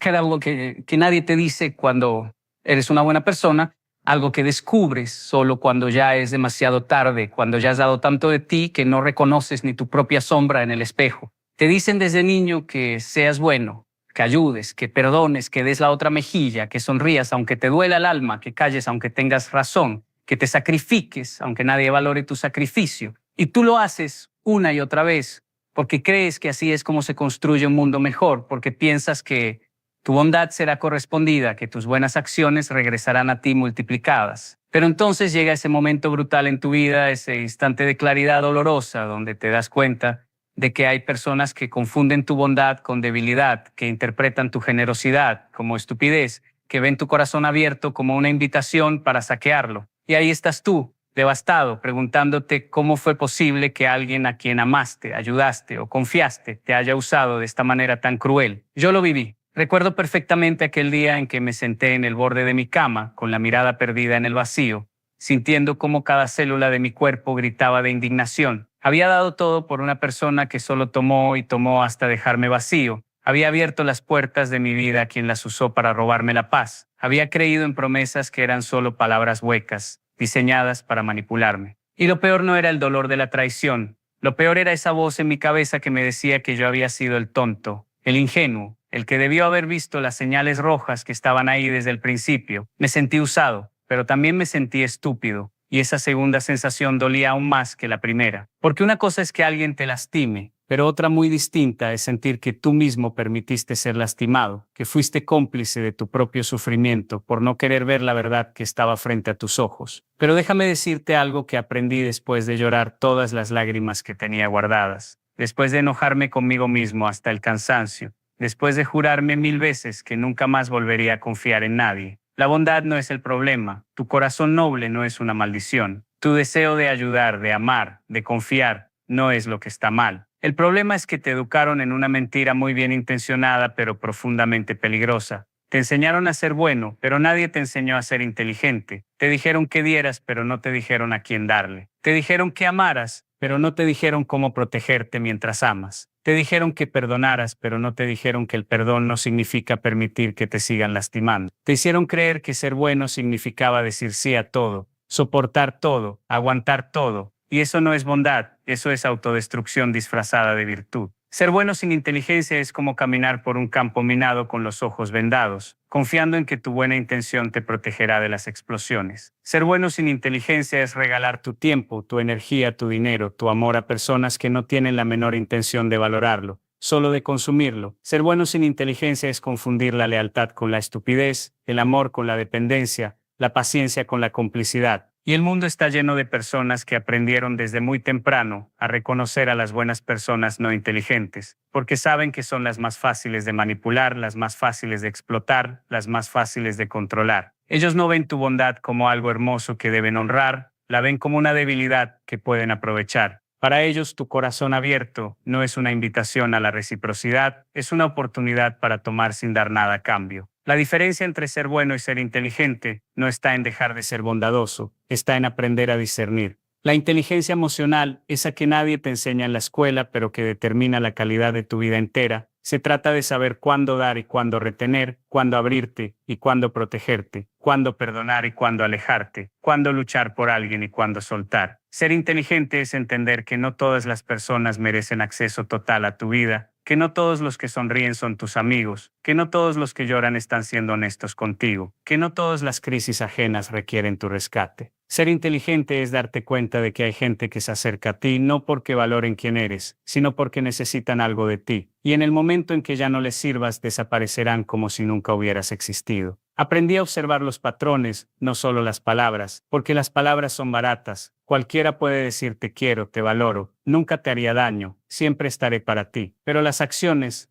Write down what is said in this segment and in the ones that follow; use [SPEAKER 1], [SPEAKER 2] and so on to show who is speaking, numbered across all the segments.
[SPEAKER 1] Era algo que nadie te dice cuando eres una buena persona, algo que descubres solo cuando ya es demasiado tarde, cuando ya has dado tanto de ti que no reconoces ni tu propia sombra en el espejo. Te dicen desde niño que seas bueno, que ayudes, que perdones, que des la otra mejilla, que sonrías aunque te duela el alma, que calles aunque tengas razón, que te sacrifiques aunque nadie valore tu sacrificio. Y tú lo haces una y otra vez porque crees que así es como se construye un mundo mejor, porque piensas que tu bondad será correspondida, que tus buenas acciones regresarán a ti multiplicadas. Pero entonces llega ese momento brutal en tu vida, ese instante de claridad dolorosa, donde te das cuenta de que hay personas que confunden tu bondad con debilidad, que interpretan tu generosidad como estupidez, que ven tu corazón abierto como una invitación para saquearlo. Y ahí estás tú, devastado, preguntándote cómo fue posible que alguien a quien amaste, ayudaste o confiaste te haya usado de esta manera tan cruel. Yo lo viví. Recuerdo perfectamente aquel día en que me senté en el borde de mi cama, con la mirada perdida en el vacío, sintiendo cómo cada célula de mi cuerpo gritaba de indignación. Había dado todo por una persona que solo tomó y tomó hasta dejarme vacío. Había abierto las puertas de mi vida a quien las usó para robarme la paz. Había creído en promesas que eran solo palabras huecas, diseñadas para manipularme. Y lo peor no era el dolor de la traición. Lo peor era esa voz en mi cabeza que me decía que yo había sido el tonto, el ingenuo, el que debió haber visto las señales rojas que estaban ahí desde el principio. Me sentí usado, pero también me sentí estúpido. Y esa segunda sensación dolía aún más que la primera. Porque una cosa es que alguien te lastime, pero otra muy distinta es sentir que tú mismo permitiste ser lastimado, que fuiste cómplice de tu propio sufrimiento por no querer ver la verdad que estaba frente a tus ojos. Pero déjame decirte algo que aprendí después de llorar todas las lágrimas que tenía guardadas, después de enojarme conmigo mismo hasta el cansancio, después de jurarme 1000 veces que nunca más volvería a confiar en nadie. La bondad no es el problema, tu corazón noble no es una maldición, tu deseo de ayudar, de amar, de confiar, no es lo que está mal. El problema es que te educaron en una mentira muy bien intencionada pero profundamente peligrosa. Te enseñaron a ser bueno, pero nadie te enseñó a ser inteligente. Te dijeron que dieras, pero no te dijeron a quién darle. Te dijeron que amaras, pero no te dijeron cómo protegerte mientras amas. Te dijeron que perdonaras, pero no te dijeron que el perdón no significa permitir que te sigan lastimando. Te hicieron creer que ser bueno significaba decir sí a todo, soportar todo, aguantar todo. Y eso no es bondad, eso es autodestrucción disfrazada de virtud. Ser bueno sin inteligencia es como caminar por un campo minado con los ojos vendados, confiando en que tu buena intención te protegerá de las explosiones. Ser bueno sin inteligencia es regalar tu tiempo, tu energía, tu dinero, tu amor a personas que no tienen la menor intención de valorarlo, solo de consumirlo. Ser bueno sin inteligencia es confundir la lealtad con la estupidez, el amor con la dependencia, la paciencia con la complicidad. Y el mundo está lleno de personas que aprendieron desde muy temprano a reconocer a las buenas personas no inteligentes, porque saben que son las más fáciles de manipular, las más fáciles de explotar, las más fáciles de controlar. Ellos no ven tu bondad como algo hermoso que deben honrar, la ven como una debilidad que pueden aprovechar. Para ellos, tu corazón abierto no es una invitación a la reciprocidad, es una oportunidad para tomar sin dar nada a cambio. La diferencia entre ser bueno y ser inteligente no está en dejar de ser bondadoso, está en aprender a discernir. La inteligencia emocional, esa que nadie te enseña en la escuela, pero que determina la calidad de tu vida entera. Se trata de saber cuándo dar y cuándo retener, cuándo abrirte y cuándo protegerte, cuándo perdonar y cuándo alejarte, cuándo luchar por alguien y cuándo soltar. Ser inteligente es entender que no todas las personas merecen acceso total a tu vida, que no todos los que sonríen son tus amigos, que no todos los que lloran están siendo honestos contigo, que no todas las crisis ajenas requieren tu rescate. Ser inteligente es darte cuenta de que hay gente que se acerca a ti no porque valoren quién eres, sino porque necesitan algo de ti, y en el momento en que ya no les sirvas desaparecerán como si nunca hubieras existido. Aprendí a observar los patrones, no solo las palabras, porque las palabras son baratas. Cualquiera puede decir te quiero, te valoro, nunca te haría daño, siempre estaré para ti. Pero las acciones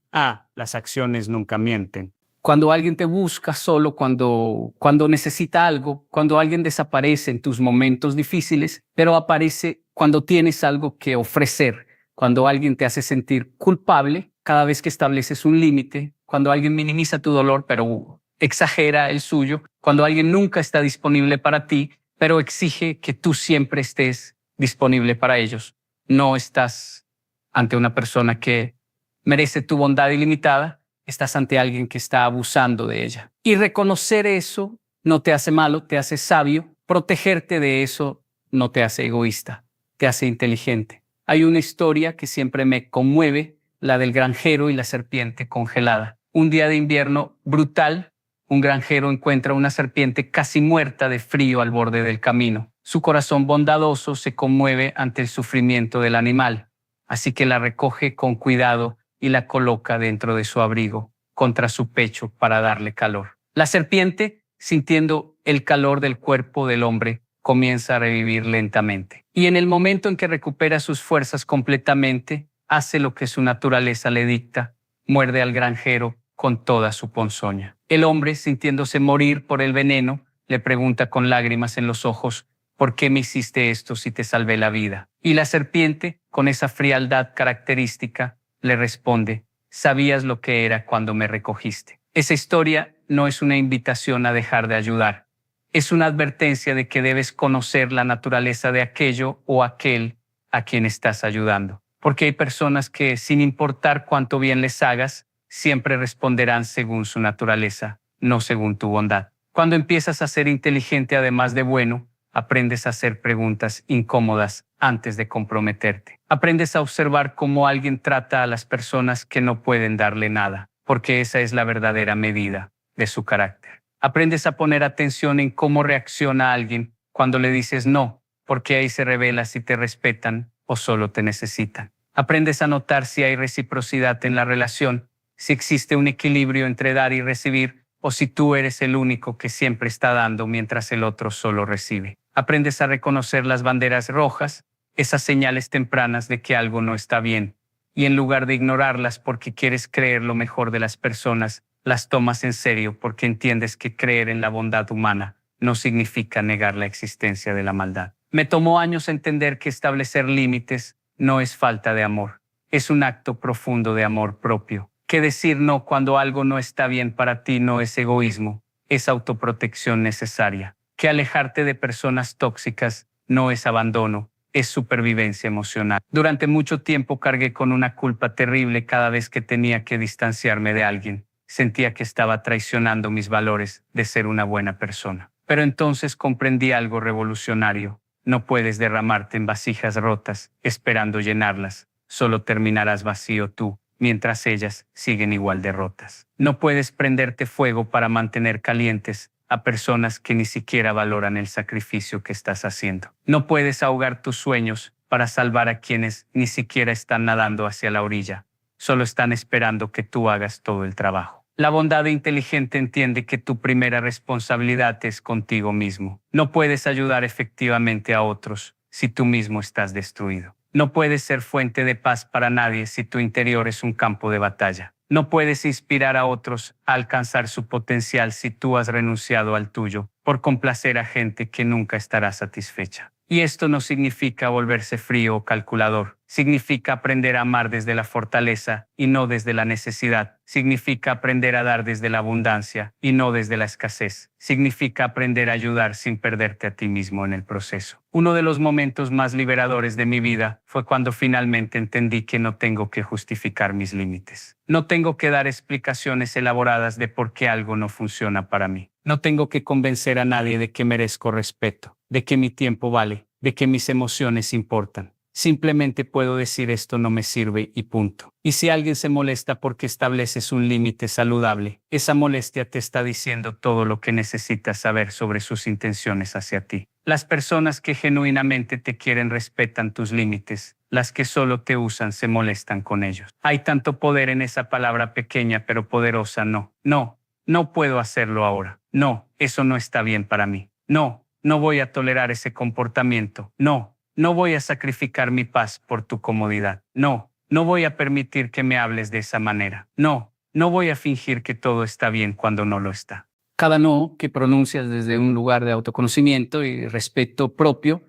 [SPEAKER 1] nunca mienten. Cuando alguien te busca solo cuando necesita algo, cuando alguien desaparece en tus momentos difíciles, pero aparece cuando tienes algo que ofrecer, cuando alguien te hace sentir culpable cada vez que estableces un límite, cuando alguien minimiza tu dolor pero exagera el suyo, cuando alguien nunca está disponible para ti, pero exige que tú siempre estés disponible para ellos. No estás ante una persona que merece tu bondad ilimitada, Estás ante alguien que está abusando de ella. Y reconocer eso no te hace malo, te hace sabio. Protegerte de eso no te hace egoísta, te hace inteligente. Hay una historia que siempre me conmueve, la del granjero y la serpiente congelada. Un día de invierno brutal, un granjero encuentra una serpiente casi muerta de frío al borde del camino. Su corazón bondadoso se conmueve ante el sufrimiento del animal, así que la recoge con cuidado y la coloca dentro de su abrigo, contra su pecho para darle calor. La serpiente, sintiendo el calor del cuerpo del hombre, comienza a revivir lentamente. Y en el momento en que recupera sus fuerzas completamente, hace lo que su naturaleza le dicta, muerde al granjero con toda su ponzoña. El hombre, sintiéndose morir por el veneno, le pregunta con lágrimas en los ojos: ¿por qué me hiciste esto si te salvé la vida? Y la serpiente, con esa frialdad característica, le responde: sabías lo que era cuando me recogiste. Esa historia no es una invitación a dejar de ayudar. Es una advertencia de que debes conocer la naturaleza de aquello o aquel a quien estás ayudando. Porque hay personas que, sin importar cuánto bien les hagas, siempre responderán según su naturaleza, no según tu bondad. Cuando empiezas a ser inteligente además de bueno, aprendes a hacer preguntas incómodas antes de comprometerte. Aprendes a observar cómo alguien trata a las personas que no pueden darle nada, porque esa es la verdadera medida de su carácter. Aprendes a poner atención en cómo reacciona alguien cuando le dices no, porque ahí se revela si te respetan o solo te necesitan. Aprendes a notar si hay reciprocidad en la relación, si existe un equilibrio entre dar y recibir, o si tú eres el único que siempre está dando mientras el otro solo recibe. Aprendes a reconocer las banderas rojas, esas señales tempranas de que algo no está bien, y en lugar de ignorarlas porque quieres creer lo mejor de las personas, las tomas en serio porque entiendes que creer en la bondad humana no significa negar la existencia de la maldad. Me tomó años entender que establecer límites no es falta de amor, es un acto profundo de amor propio. Que decir no cuando algo no está bien para ti no es egoísmo, es autoprotección necesaria. Que alejarte de personas tóxicas no es abandono, es supervivencia emocional. Durante mucho tiempo cargué con una culpa terrible cada vez que tenía que distanciarme de alguien. Sentía que estaba traicionando mis valores de ser una buena persona. Pero entonces comprendí algo revolucionario. No puedes derramarte en vasijas rotas esperando llenarlas. Solo terminarás vacío tú, mientras ellas siguen igual de rotas. No puedes prenderte fuego para mantener calientes a personas que ni siquiera valoran el sacrificio que estás haciendo. No puedes ahogar tus sueños para salvar a quienes ni siquiera están nadando hacia la orilla. Solo están esperando que tú hagas todo el trabajo. La bondad inteligente entiende que tu primera responsabilidad es contigo mismo. No puedes ayudar efectivamente a otros si tú mismo estás destruido. No puedes ser fuente de paz para nadie si tu interior es un campo de batalla. No puedes inspirar a otros a alcanzar su potencial si tú has renunciado al tuyo por complacer a gente que nunca estará satisfecha. Y esto no significa volverse frío o calculador. Significa aprender a amar desde la fortaleza y no desde la necesidad. Significa aprender a dar desde la abundancia y no desde la escasez. Significa aprender a ayudar sin perderte a ti mismo en el proceso. Uno de los momentos más liberadores de mi vida fue cuando finalmente entendí que no tengo que justificar mis límites. No tengo que dar explicaciones elaboradas de por qué algo no funciona para mí. No tengo que convencer a nadie de que merezco respeto, de que mi tiempo vale, de que mis emociones importan. Simplemente puedo decir esto no me sirve y punto. Y si alguien se molesta porque estableces un límite saludable, esa molestia te está diciendo todo lo que necesitas saber sobre sus intenciones hacia ti. Las personas que genuinamente te quieren respetan tus límites. Las que solo te usan se molestan con ellos. Hay tanto poder en esa palabra pequeña pero poderosa no. No puedo hacerlo ahora. No, eso no está bien para mí. No voy a tolerar ese comportamiento. No voy a sacrificar mi paz por tu comodidad. No voy a permitir que me hables de esa manera. No voy a fingir que todo está bien cuando no lo está. Cada no que pronuncias desde un lugar de autoconocimiento y respeto propio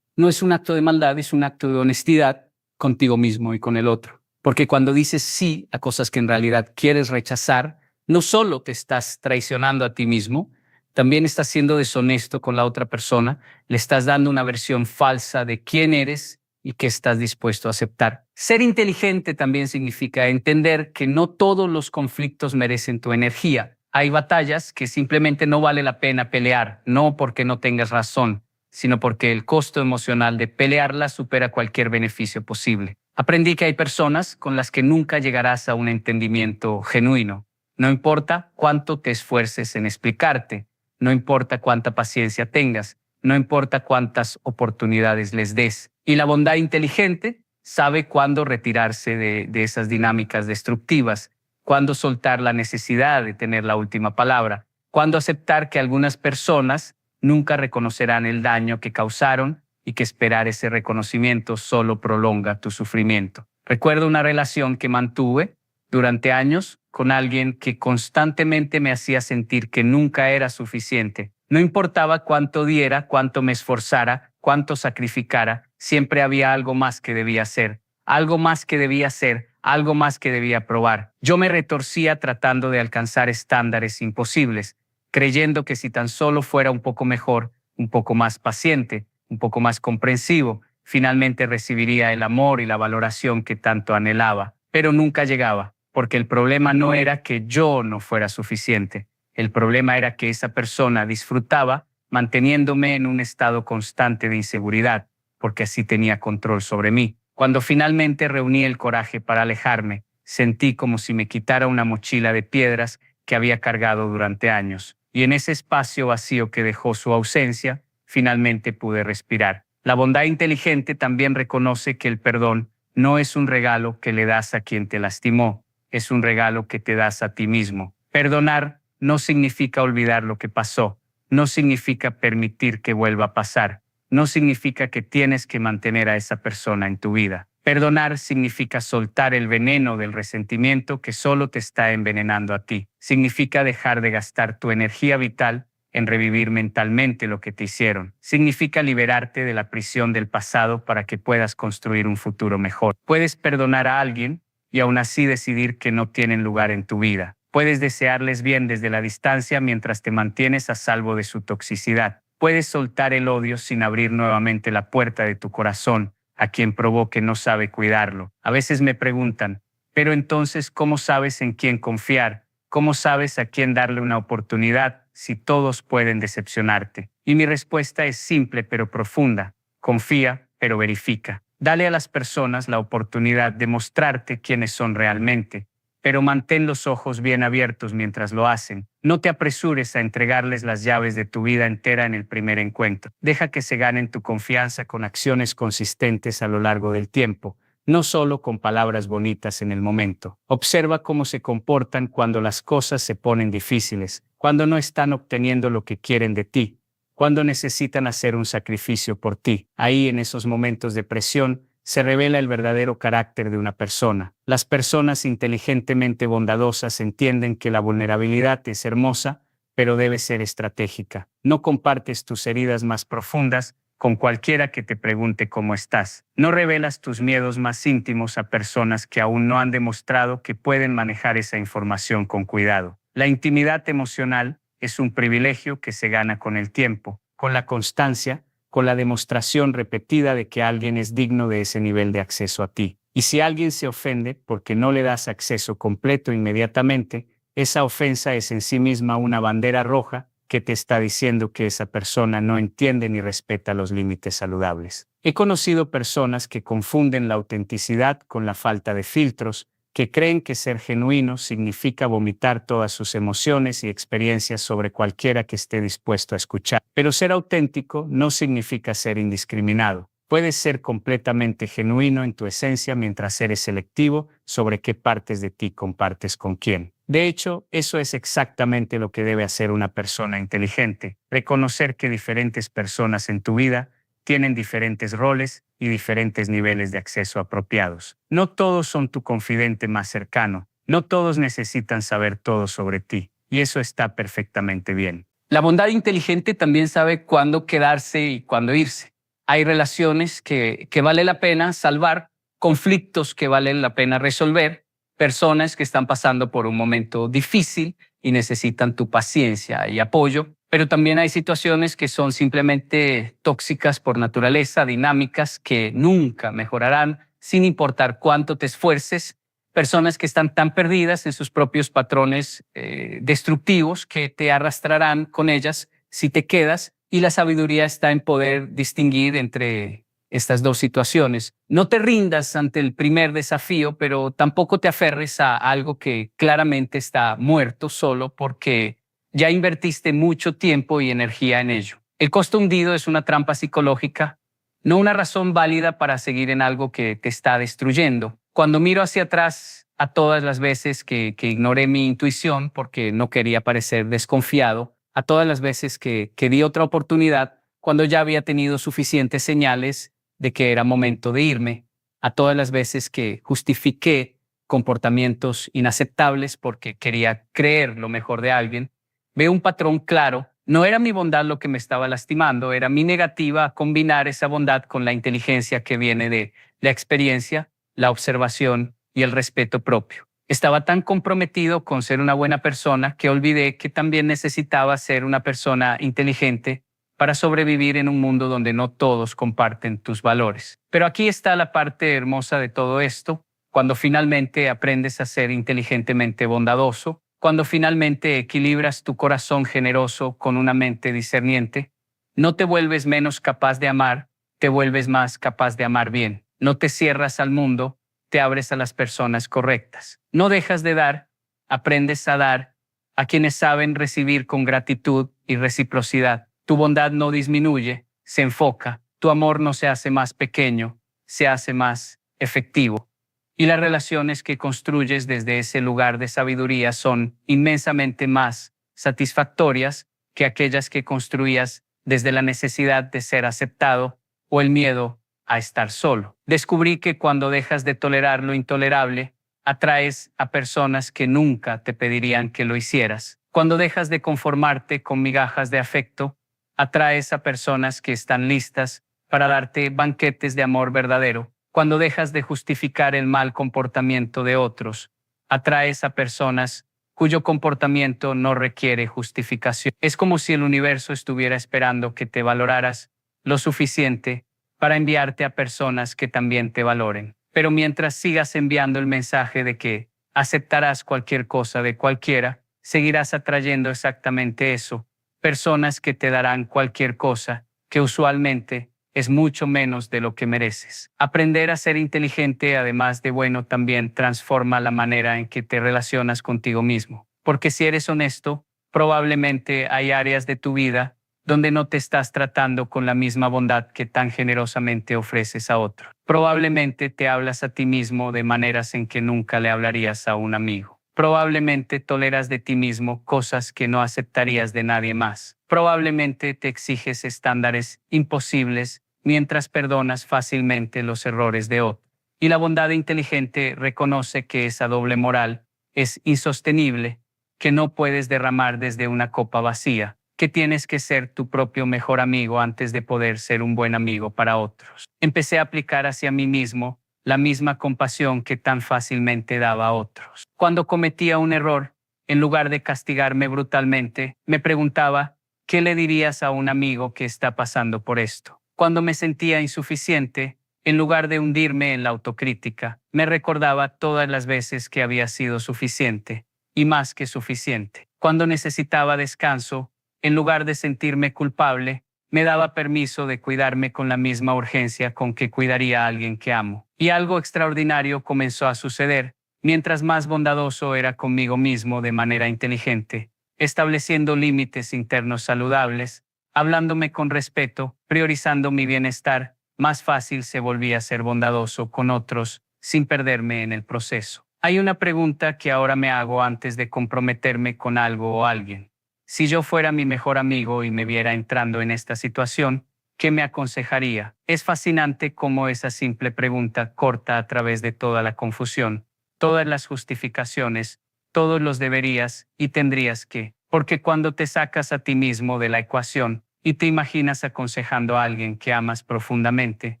[SPEAKER 1] no es un acto de maldad, es un acto de honestidad contigo mismo y con el otro. Porque cuando dices sí a cosas que en realidad quieres rechazar, no solo te estás traicionando a ti mismo, también estás siendo deshonesto con la otra persona, le estás dando una versión falsa de quién eres y qué estás dispuesto a aceptar. Ser inteligente también significa entender que no todos los conflictos merecen tu energía. Hay batallas que simplemente no vale la pena pelear, no porque no tengas razón, sino porque el costo emocional de pelearlas supera cualquier beneficio posible. Aprendí que hay personas con las que nunca llegarás a un entendimiento genuino. No importa cuánto te esfuerces en explicarte, no importa cuánta paciencia tengas, no importa cuántas oportunidades les des. Y la bondad inteligente sabe cuándo retirarse de esas dinámicas destructivas, cuándo soltar la necesidad de tener la última palabra, cuándo aceptar que algunas personas nunca reconocerán el daño que causaron y que esperar ese reconocimiento solo prolonga tu sufrimiento. Recuerdo una relación que mantuve durante años con alguien que constantemente me hacía sentir que nunca era suficiente. No importaba cuánto diera, cuánto me esforzara, cuánto sacrificara, siempre había algo más que debía hacer, algo más que debía hacer, algo más que debía probar. Yo me retorcía tratando de alcanzar estándares imposibles, creyendo que si tan solo fuera un poco mejor, un poco más paciente, un poco más comprensivo, finalmente recibiría el amor y la valoración que tanto anhelaba. Pero nunca llegaba, porque el problema no era que yo no fuera suficiente. El problema era que esa persona disfrutaba manteniéndome en un estado constante de inseguridad, porque así tenía control sobre mí. Cuando finalmente reuní el coraje para alejarme, sentí como si me quitara una mochila de piedras que había cargado durante años. Y en ese espacio vacío que dejó su ausencia, finalmente pude respirar. La bondad inteligente también reconoce que el perdón no es un regalo que le das a quien te lastimó, es un regalo que te das a ti mismo. Perdonar no significa olvidar lo que pasó, no significa permitir que vuelva a pasar, no significa que tienes que mantener a esa persona en tu vida. Perdonar significa soltar el veneno del resentimiento que solo te está envenenando a ti. Significa dejar de gastar tu energía vital en revivir mentalmente lo que te hicieron. Significa liberarte de la prisión del pasado para que puedas construir un futuro mejor. Puedes perdonar a alguien y aún así decidir que no tienen lugar en tu vida. Puedes desearles bien desde la distancia mientras te mantienes a salvo de su toxicidad. Puedes soltar el odio sin abrir nuevamente la puerta de tu corazón a quien probó que no sabe cuidarlo. A veces me preguntan, pero entonces, ¿cómo sabes en quién confiar? ¿Cómo sabes a quién darle una oportunidad si todos pueden decepcionarte? Y mi respuesta es simple pero profunda. Confía, pero verifica. Dale a las personas la oportunidad de mostrarte quiénes son realmente, pero mantén los ojos bien abiertos mientras lo hacen. No te apresures a entregarles las llaves de tu vida entera en el primer encuentro. Deja que se ganen tu confianza con acciones consistentes a lo largo del tiempo, no solo con palabras bonitas en el momento. Observa cómo se comportan cuando las cosas se ponen difíciles, cuando no están obteniendo lo que quieren de ti, cuando necesitan hacer un sacrificio por ti. Ahí, en esos momentos de presión, se revela el verdadero carácter de una persona. Las personas inteligentemente bondadosas entienden que la vulnerabilidad es hermosa, pero debe ser estratégica. No compartes tus heridas más profundas con cualquiera que te pregunte cómo estás. No revelas tus miedos más íntimos a personas que aún no han demostrado que pueden manejar esa información con cuidado. La intimidad emocional es un privilegio que se gana con el tiempo, con la constancia, con la demostración repetida de que alguien es digno de ese nivel de acceso a ti. Y si alguien se ofende porque no le das acceso completo inmediatamente, esa ofensa es en sí misma una bandera roja que te está diciendo que esa persona no entiende ni respeta los límites saludables. He conocido personas que confunden la autenticidad con la falta de filtros, que creen que ser genuino significa vomitar todas sus emociones y experiencias sobre cualquiera que esté dispuesto a escuchar. Pero ser auténtico no significa ser indiscriminado. Puedes ser completamente genuino en tu esencia mientras eres selectivo sobre qué partes de ti compartes con quién. De hecho, eso es exactamente lo que debe hacer una persona inteligente. Reconocer que diferentes personas en tu vida tienen diferentes roles y diferentes niveles de acceso apropiados. No todos son tu confidente más cercano. No todos necesitan saber todo sobre ti. Y eso está perfectamente bien. La bondad inteligente también sabe cuándo quedarse y cuándo irse. Hay relaciones que vale la pena salvar, conflictos que vale la pena resolver, personas que están pasando por un momento difícil y necesitan tu paciencia y apoyo, Pero también hay situaciones que son simplemente tóxicas por naturaleza, dinámicas que nunca mejorarán sin importar cuánto te esfuerces. Personas que están tan perdidas en sus propios patrones destructivos que te arrastrarán con ellas si te quedas, y la sabiduría está en poder distinguir entre estas dos situaciones. No te rindas ante el primer desafío, pero tampoco te aferres a algo que claramente está muerto solo porque ya invertiste mucho tiempo y energía en ello. El costo hundido es una trampa psicológica, no una razón válida para seguir en algo que te está destruyendo. Cuando miro hacia atrás a todas las veces que ignoré mi intuición porque no quería parecer desconfiado, a todas las veces que di otra oportunidad cuando ya había tenido suficientes señales de que era momento de irme, a todas las veces que justifiqué comportamientos inaceptables porque quería creer lo mejor de alguien, veo un patrón claro. No era mi bondad lo que me estaba lastimando, era mi negativa a combinar esa bondad con la inteligencia que viene de la experiencia, la observación y el respeto propio. Estaba tan comprometido con ser una buena persona que olvidé que también necesitaba ser una persona inteligente para sobrevivir en un mundo donde no todos comparten tus valores. Pero aquí está la parte hermosa de todo esto. Cuando finalmente aprendes a ser inteligentemente bondadoso, cuando finalmente equilibras tu corazón generoso con una mente discerniente, no te vuelves menos capaz de amar, te vuelves más capaz de amar bien. No te cierras al mundo, te abres a las personas correctas. No dejas de dar, aprendes a dar a quienes saben recibir con gratitud y reciprocidad. Tu bondad no disminuye, se enfoca. Tu amor no se hace más pequeño, se hace más efectivo. Y las relaciones que construyes desde ese lugar de sabiduría son inmensamente más satisfactorias que aquellas que construías desde la necesidad de ser aceptado o el miedo a estar solo. Descubrí que cuando dejas de tolerar lo intolerable, atraes a personas que nunca te pedirían que lo hicieras. Cuando dejas de conformarte con migajas de afecto, atraes a personas que están listas para darte banquetes de amor verdadero. Cuando dejas de justificar el mal comportamiento de otros, atraes a personas cuyo comportamiento no requiere justificación. Es como si el universo estuviera esperando que te valoraras lo suficiente para enviarte a personas que también te valoren. Pero mientras sigas enviando el mensaje de que aceptarás cualquier cosa de cualquiera, seguirás atrayendo exactamente eso, personas que te darán cualquier cosa, que usualmente es mucho menos de lo que mereces. Aprender a ser inteligente, además de bueno, también transforma la manera en que te relacionas contigo mismo. Porque si eres honesto, probablemente hay áreas de tu vida donde no te estás tratando con la misma bondad que tan generosamente ofreces a otro. Probablemente te hablas a ti mismo de maneras en que nunca le hablarías a un amigo. Probablemente toleras de ti mismo cosas que no aceptarías de nadie más. Probablemente te exiges estándares imposibles mientras perdonas fácilmente los errores de otros. Y la bondad inteligente reconoce que esa doble moral es insostenible, que no puedes derramar desde una copa vacía, que tienes que ser tu propio mejor amigo antes de poder ser un buen amigo para otros. Empecé a aplicar hacia mí mismo la misma compasión que tan fácilmente daba a otros. Cuando cometía un error, en lugar de castigarme brutalmente, me preguntaba, ¿qué le dirías a un amigo que está pasando por esto? Cuando me sentía insuficiente, en lugar de hundirme en la autocrítica, me recordaba todas las veces que había sido suficiente, y más que suficiente. Cuando necesitaba descanso, en lugar de sentirme culpable, me daba permiso de cuidarme con la misma urgencia con que cuidaría a alguien que amo. Y algo extraordinario comenzó a suceder, mientras más bondadoso era conmigo mismo de manera inteligente, estableciendo límites internos saludables, hablándome con respeto, priorizando mi bienestar, más fácil se volvía a ser bondadoso con otros sin perderme en el proceso. Hay una pregunta que ahora me hago antes de comprometerme con algo o alguien. Si yo fuera mi mejor amigo y me viera entrando en esta situación, ¿qué me aconsejaría? Es fascinante cómo esa simple pregunta corta a través de toda la confusión, todas las justificaciones, todos los deberías y tendrías que, porque cuando te sacas a ti mismo de la ecuación y te imaginas aconsejando a alguien que amas profundamente,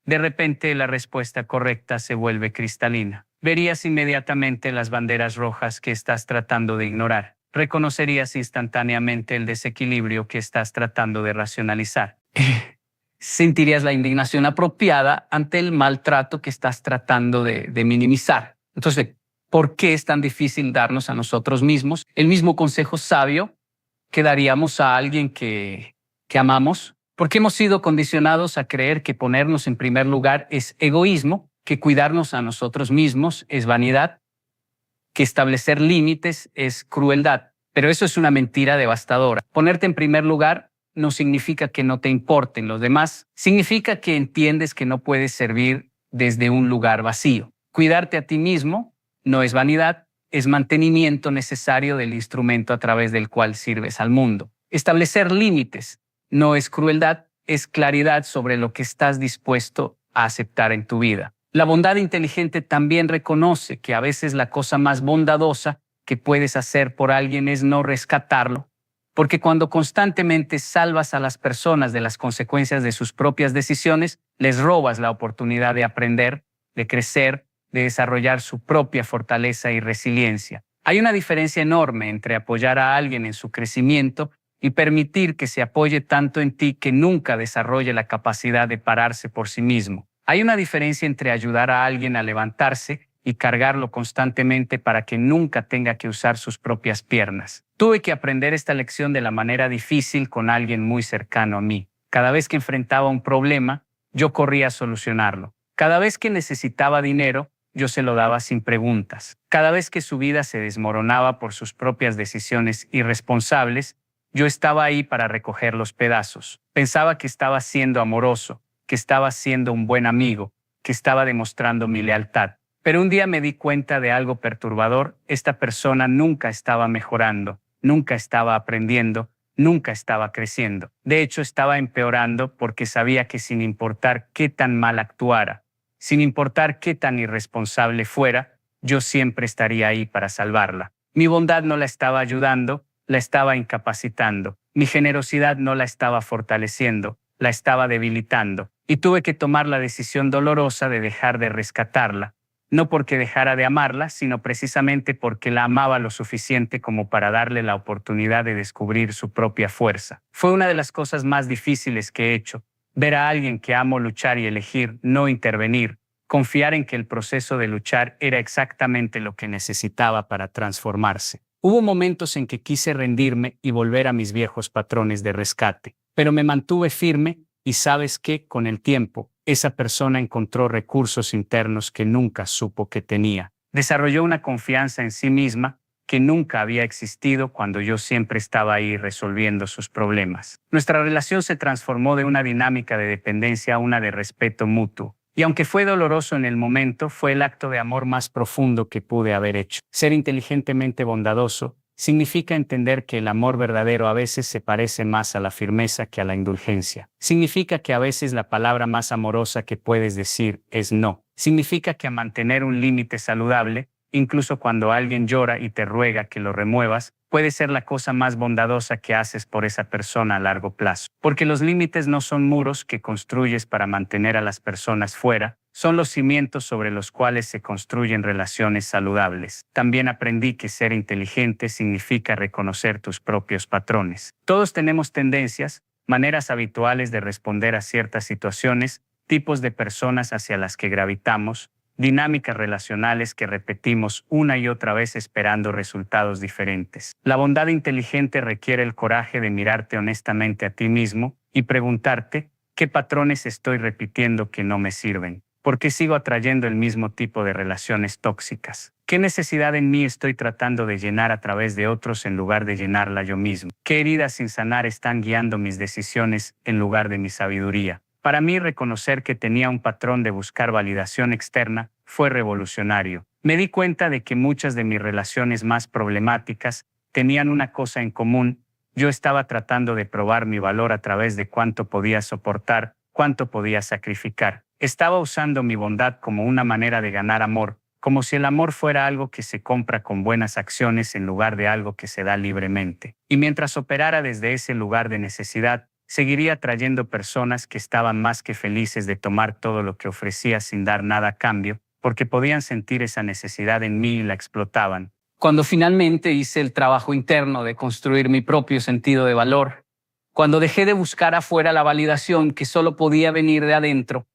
[SPEAKER 1] de repente la respuesta correcta se vuelve cristalina. Verías inmediatamente las banderas rojas que estás tratando de ignorar. reconocerías instantáneamente el desequilibrio que estás tratando de racionalizar. Sentirías la indignación apropiada ante el maltrato que estás tratando de minimizar. Entonces, ¿por qué es tan difícil darnos a nosotros mismos el mismo consejo sabio que daríamos a alguien que amamos? Porque hemos sido condicionados a creer que ponernos en primer lugar es egoísmo, que cuidarnos a nosotros mismos es vanidad, que establecer límites es crueldad. Pero eso es una mentira devastadora. Ponerte en primer lugar no significa que no te importen los demás, significa que entiendes que no puedes servir desde un lugar vacío. Cuidarte a ti mismo no es vanidad, es mantenimiento necesario del instrumento a través del cual sirves al mundo. Establecer límites no es crueldad, es claridad sobre lo que estás dispuesto a aceptar en tu vida. La bondad inteligente también reconoce que a veces la cosa más bondadosa que puedes hacer por alguien es no rescatarlo, porque cuando constantemente salvas a las personas de las consecuencias de sus propias decisiones, les robas la oportunidad de aprender, de crecer, de desarrollar su propia fortaleza y resiliencia. Hay una diferencia enorme entre apoyar a alguien en su crecimiento y permitir que se apoye tanto en ti que nunca desarrolle la capacidad de pararse por sí mismo. Hay una diferencia entre ayudar a alguien a levantarse y cargarlo constantemente para que nunca tenga que usar sus propias piernas. Tuve que aprender esta lección de la manera difícil con alguien muy cercano a mí. Cada vez que enfrentaba un problema, yo corría a solucionarlo. Cada vez que necesitaba dinero, yo se lo daba sin preguntas. Cada vez que su vida se desmoronaba por sus propias decisiones irresponsables, yo estaba ahí para recoger los pedazos. Pensaba que estaba siendo amoroso, que estaba siendo un buen amigo, que estaba demostrando mi lealtad. Pero un día me di cuenta de algo perturbador. Esta persona nunca estaba mejorando, nunca estaba aprendiendo, nunca estaba creciendo. De hecho, estaba empeorando porque sabía que sin importar qué tan mal actuara, sin importar qué tan irresponsable fuera, yo siempre estaría ahí para salvarla. Mi bondad no la estaba ayudando, la estaba incapacitando. Mi generosidad no la estaba fortaleciendo, la estaba debilitando. Y tuve que tomar la decisión dolorosa de dejar de rescatarla. No porque dejara de amarla, sino precisamente porque la amaba lo suficiente como para darle la oportunidad de descubrir su propia fuerza. Fue una de las cosas más difíciles que he hecho. Ver a alguien que amo luchar y elegir no intervenir, confiar en que el proceso de luchar era exactamente lo que necesitaba para transformarse. Hubo momentos en que quise rendirme y volver a mis viejos patrones de rescate, pero me mantuve firme y sabes que, con el tiempo, esa persona encontró recursos internos que nunca supo que tenía. Desarrolló una confianza en sí misma que nunca había existido cuando yo siempre estaba ahí resolviendo sus problemas. Nuestra relación se transformó de una dinámica de dependencia a una de respeto mutuo. Y aunque fue doloroso en el momento, fue el acto de amor más profundo que pude haber hecho. Ser inteligentemente bondadoso significa entender que el amor verdadero a veces se parece más a la firmeza que a la indulgencia. Significa que a veces la palabra más amorosa que puedes decir es no. Significa que mantener un límite saludable, incluso cuando alguien llora y te ruega que lo remuevas, puede ser la cosa más bondadosa que haces por esa persona a largo plazo. Porque los límites no son muros que construyes para mantener a las personas fuera, son los cimientos sobre los cuales se construyen relaciones saludables. También aprendí que ser inteligente significa reconocer tus propios patrones. Todos tenemos tendencias, maneras habituales de responder a ciertas situaciones, tipos de personas hacia las que gravitamos, dinámicas relacionales que repetimos una y otra vez esperando resultados diferentes. La bondad inteligente requiere el coraje de mirarte honestamente a ti mismo y preguntarte, ¿qué patrones estoy repitiendo que no me sirven? ¿Por qué sigo atrayendo el mismo tipo de relaciones tóxicas? ¿Qué necesidad en mí estoy tratando de llenar a través de otros en lugar de llenarla yo mismo? ¿Qué heridas sin sanar están guiando mis decisiones en lugar de mi sabiduría? Para mí, reconocer que tenía un patrón de buscar validación externa fue revolucionario. Me di cuenta de que muchas de mis relaciones más problemáticas tenían una cosa en común. Yo estaba tratando de probar mi valor a través de cuánto podía soportar, cuánto podía sacrificar. Estaba usando mi bondad como una manera de ganar amor, como si el amor fuera algo que se compra con buenas acciones en lugar de algo que se da libremente. Y mientras operara desde ese lugar de necesidad, seguiría atrayendo personas que estaban más que felices de tomar todo lo que ofrecía sin dar nada a cambio, porque podían sentir esa necesidad en mí y la explotaban. Cuando finalmente hice el trabajo interno de construir mi propio sentido de valor, cuando dejé de buscar afuera la validación que solo podía venir de adentro,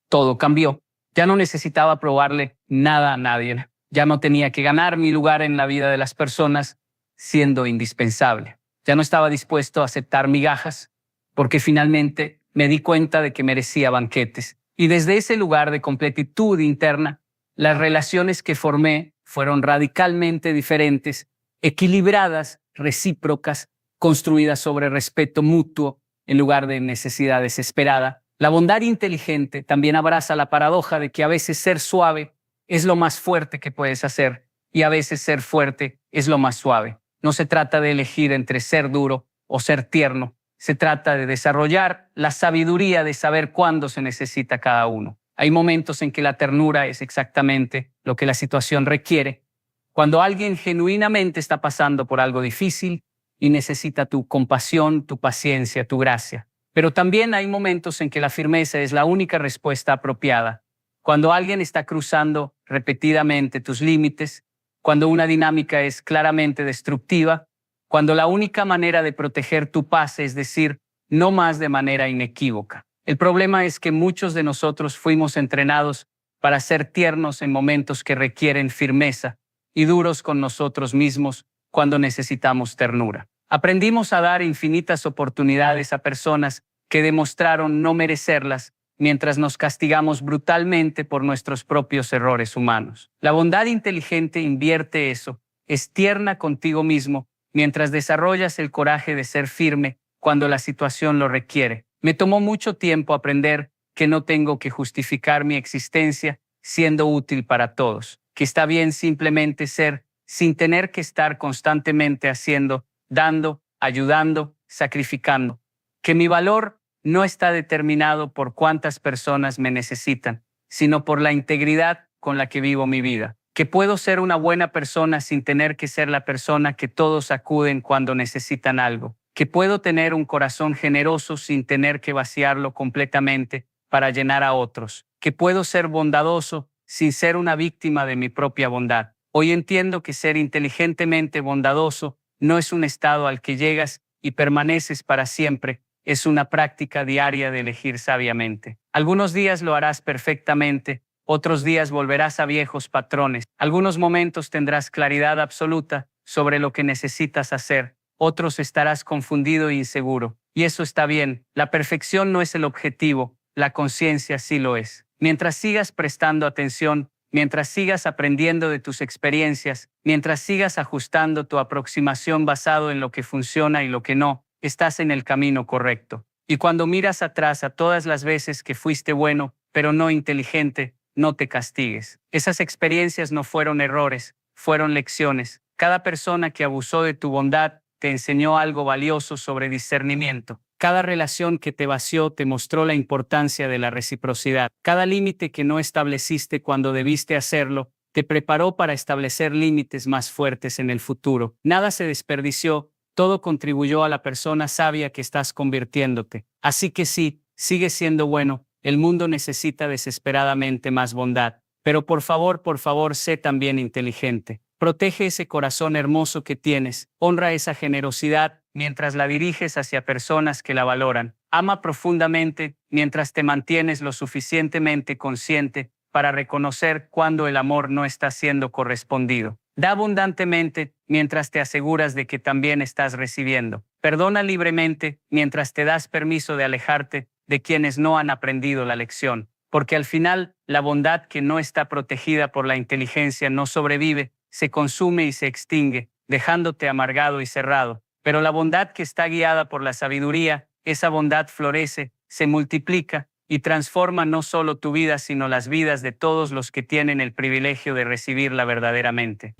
[SPEAKER 1] todo cambió. Ya no necesitaba probarle nada a nadie. Ya no tenía que ganar mi lugar en la vida de las personas siendo indispensable. Ya no estaba dispuesto a aceptar migajas porque finalmente me di cuenta de que merecía banquetes. Y desde ese lugar de completitud interna, las relaciones que formé fueron radicalmente diferentes, equilibradas, recíprocas, construidas sobre respeto mutuo en lugar de necesidad desesperada. La bondad inteligente también abraza la paradoja de que a veces ser suave es lo más fuerte que puedes hacer y a veces ser fuerte es lo más suave. No se trata de elegir entre ser duro o ser tierno. Se trata de desarrollar la sabiduría de saber cuándo se necesita cada uno. Hay momentos en que la ternura es exactamente lo que la situación requiere. Cuando alguien genuinamente está pasando por algo difícil y necesita tu compasión, tu paciencia, tu gracia. Pero también hay momentos en que la firmeza es la única respuesta apropiada. Cuando alguien está cruzando repetidamente tus límites, cuando una dinámica es claramente destructiva, cuando la única manera de proteger tu paz es decir no más de manera inequívoca. El problema es que muchos de nosotros fuimos entrenados para ser tiernos en momentos que requieren firmeza y duros con nosotros mismos cuando necesitamos ternura. Aprendimos a dar infinitas oportunidades a personas que demostraron no merecerlas mientras nos castigamos brutalmente por nuestros propios errores humanos. La bondad inteligente invierte eso, es tierna contigo mismo mientras desarrollas el coraje de ser firme cuando la situación lo requiere. Me tomó mucho tiempo aprender que no tengo que justificar mi existencia siendo útil para todos, que está bien simplemente ser sin tener que estar constantemente haciendo, dando, ayudando, sacrificando, que mi valor no está determinado por cuántas personas me necesitan, sino por la integridad con la que vivo mi vida, que puedo ser una buena persona sin tener que ser la persona que todos acuden cuando necesitan algo, que puedo tener un corazón generoso sin tener que vaciarlo completamente para llenar a otros, que puedo ser bondadoso sin ser una víctima de mi propia bondad. Hoy entiendo que ser inteligentemente bondadoso no es un estado al que llegas y permaneces para siempre, es una práctica diaria de elegir sabiamente. Algunos días lo harás perfectamente, otros días volverás a viejos patrones. Algunos momentos tendrás claridad absoluta sobre lo que necesitas hacer, otros estarás confundido e inseguro. Y eso está bien, la perfección no es el objetivo, la conciencia sí lo es. Mientras sigas prestando atención, mientras sigas aprendiendo de tus experiencias, mientras sigas ajustando tu aproximación basado en lo que funciona y lo que no, estás en el camino correcto. Y cuando miras atrás a todas las veces que fuiste bueno, pero no inteligente, no te castigues. Esas experiencias no fueron errores, fueron lecciones. Cada persona que abusó de tu bondad te enseñó algo valioso sobre discernimiento. Cada relación que te vació te mostró la importancia de la reciprocidad. Cada límite que no estableciste cuando debiste hacerlo te preparó para establecer límites más fuertes en el futuro. Nada se desperdició, todo contribuyó a la persona sabia que estás convirtiéndote. Así que sí, sigue siendo bueno, el mundo necesita desesperadamente más bondad. Pero por favor, sé también inteligente. Protege ese corazón hermoso que tienes, honra esa generosidad mientras la diriges hacia personas que la valoran. Ama profundamente mientras te mantienes lo suficientemente consciente para reconocer cuando el amor no está siendo correspondido. Da abundantemente mientras te aseguras de que también estás recibiendo. Perdona libremente mientras te das permiso de alejarte de quienes no han aprendido la lección. Porque al final, la bondad que no está protegida por la inteligencia no sobrevive, se consume y se extingue, dejándote amargado y cerrado. Pero la bondad que está guiada por la sabiduría, esa bondad florece, se multiplica y transforma no solo tu vida, sino las vidas de todos los que tienen el privilegio de recibirla verdaderamente.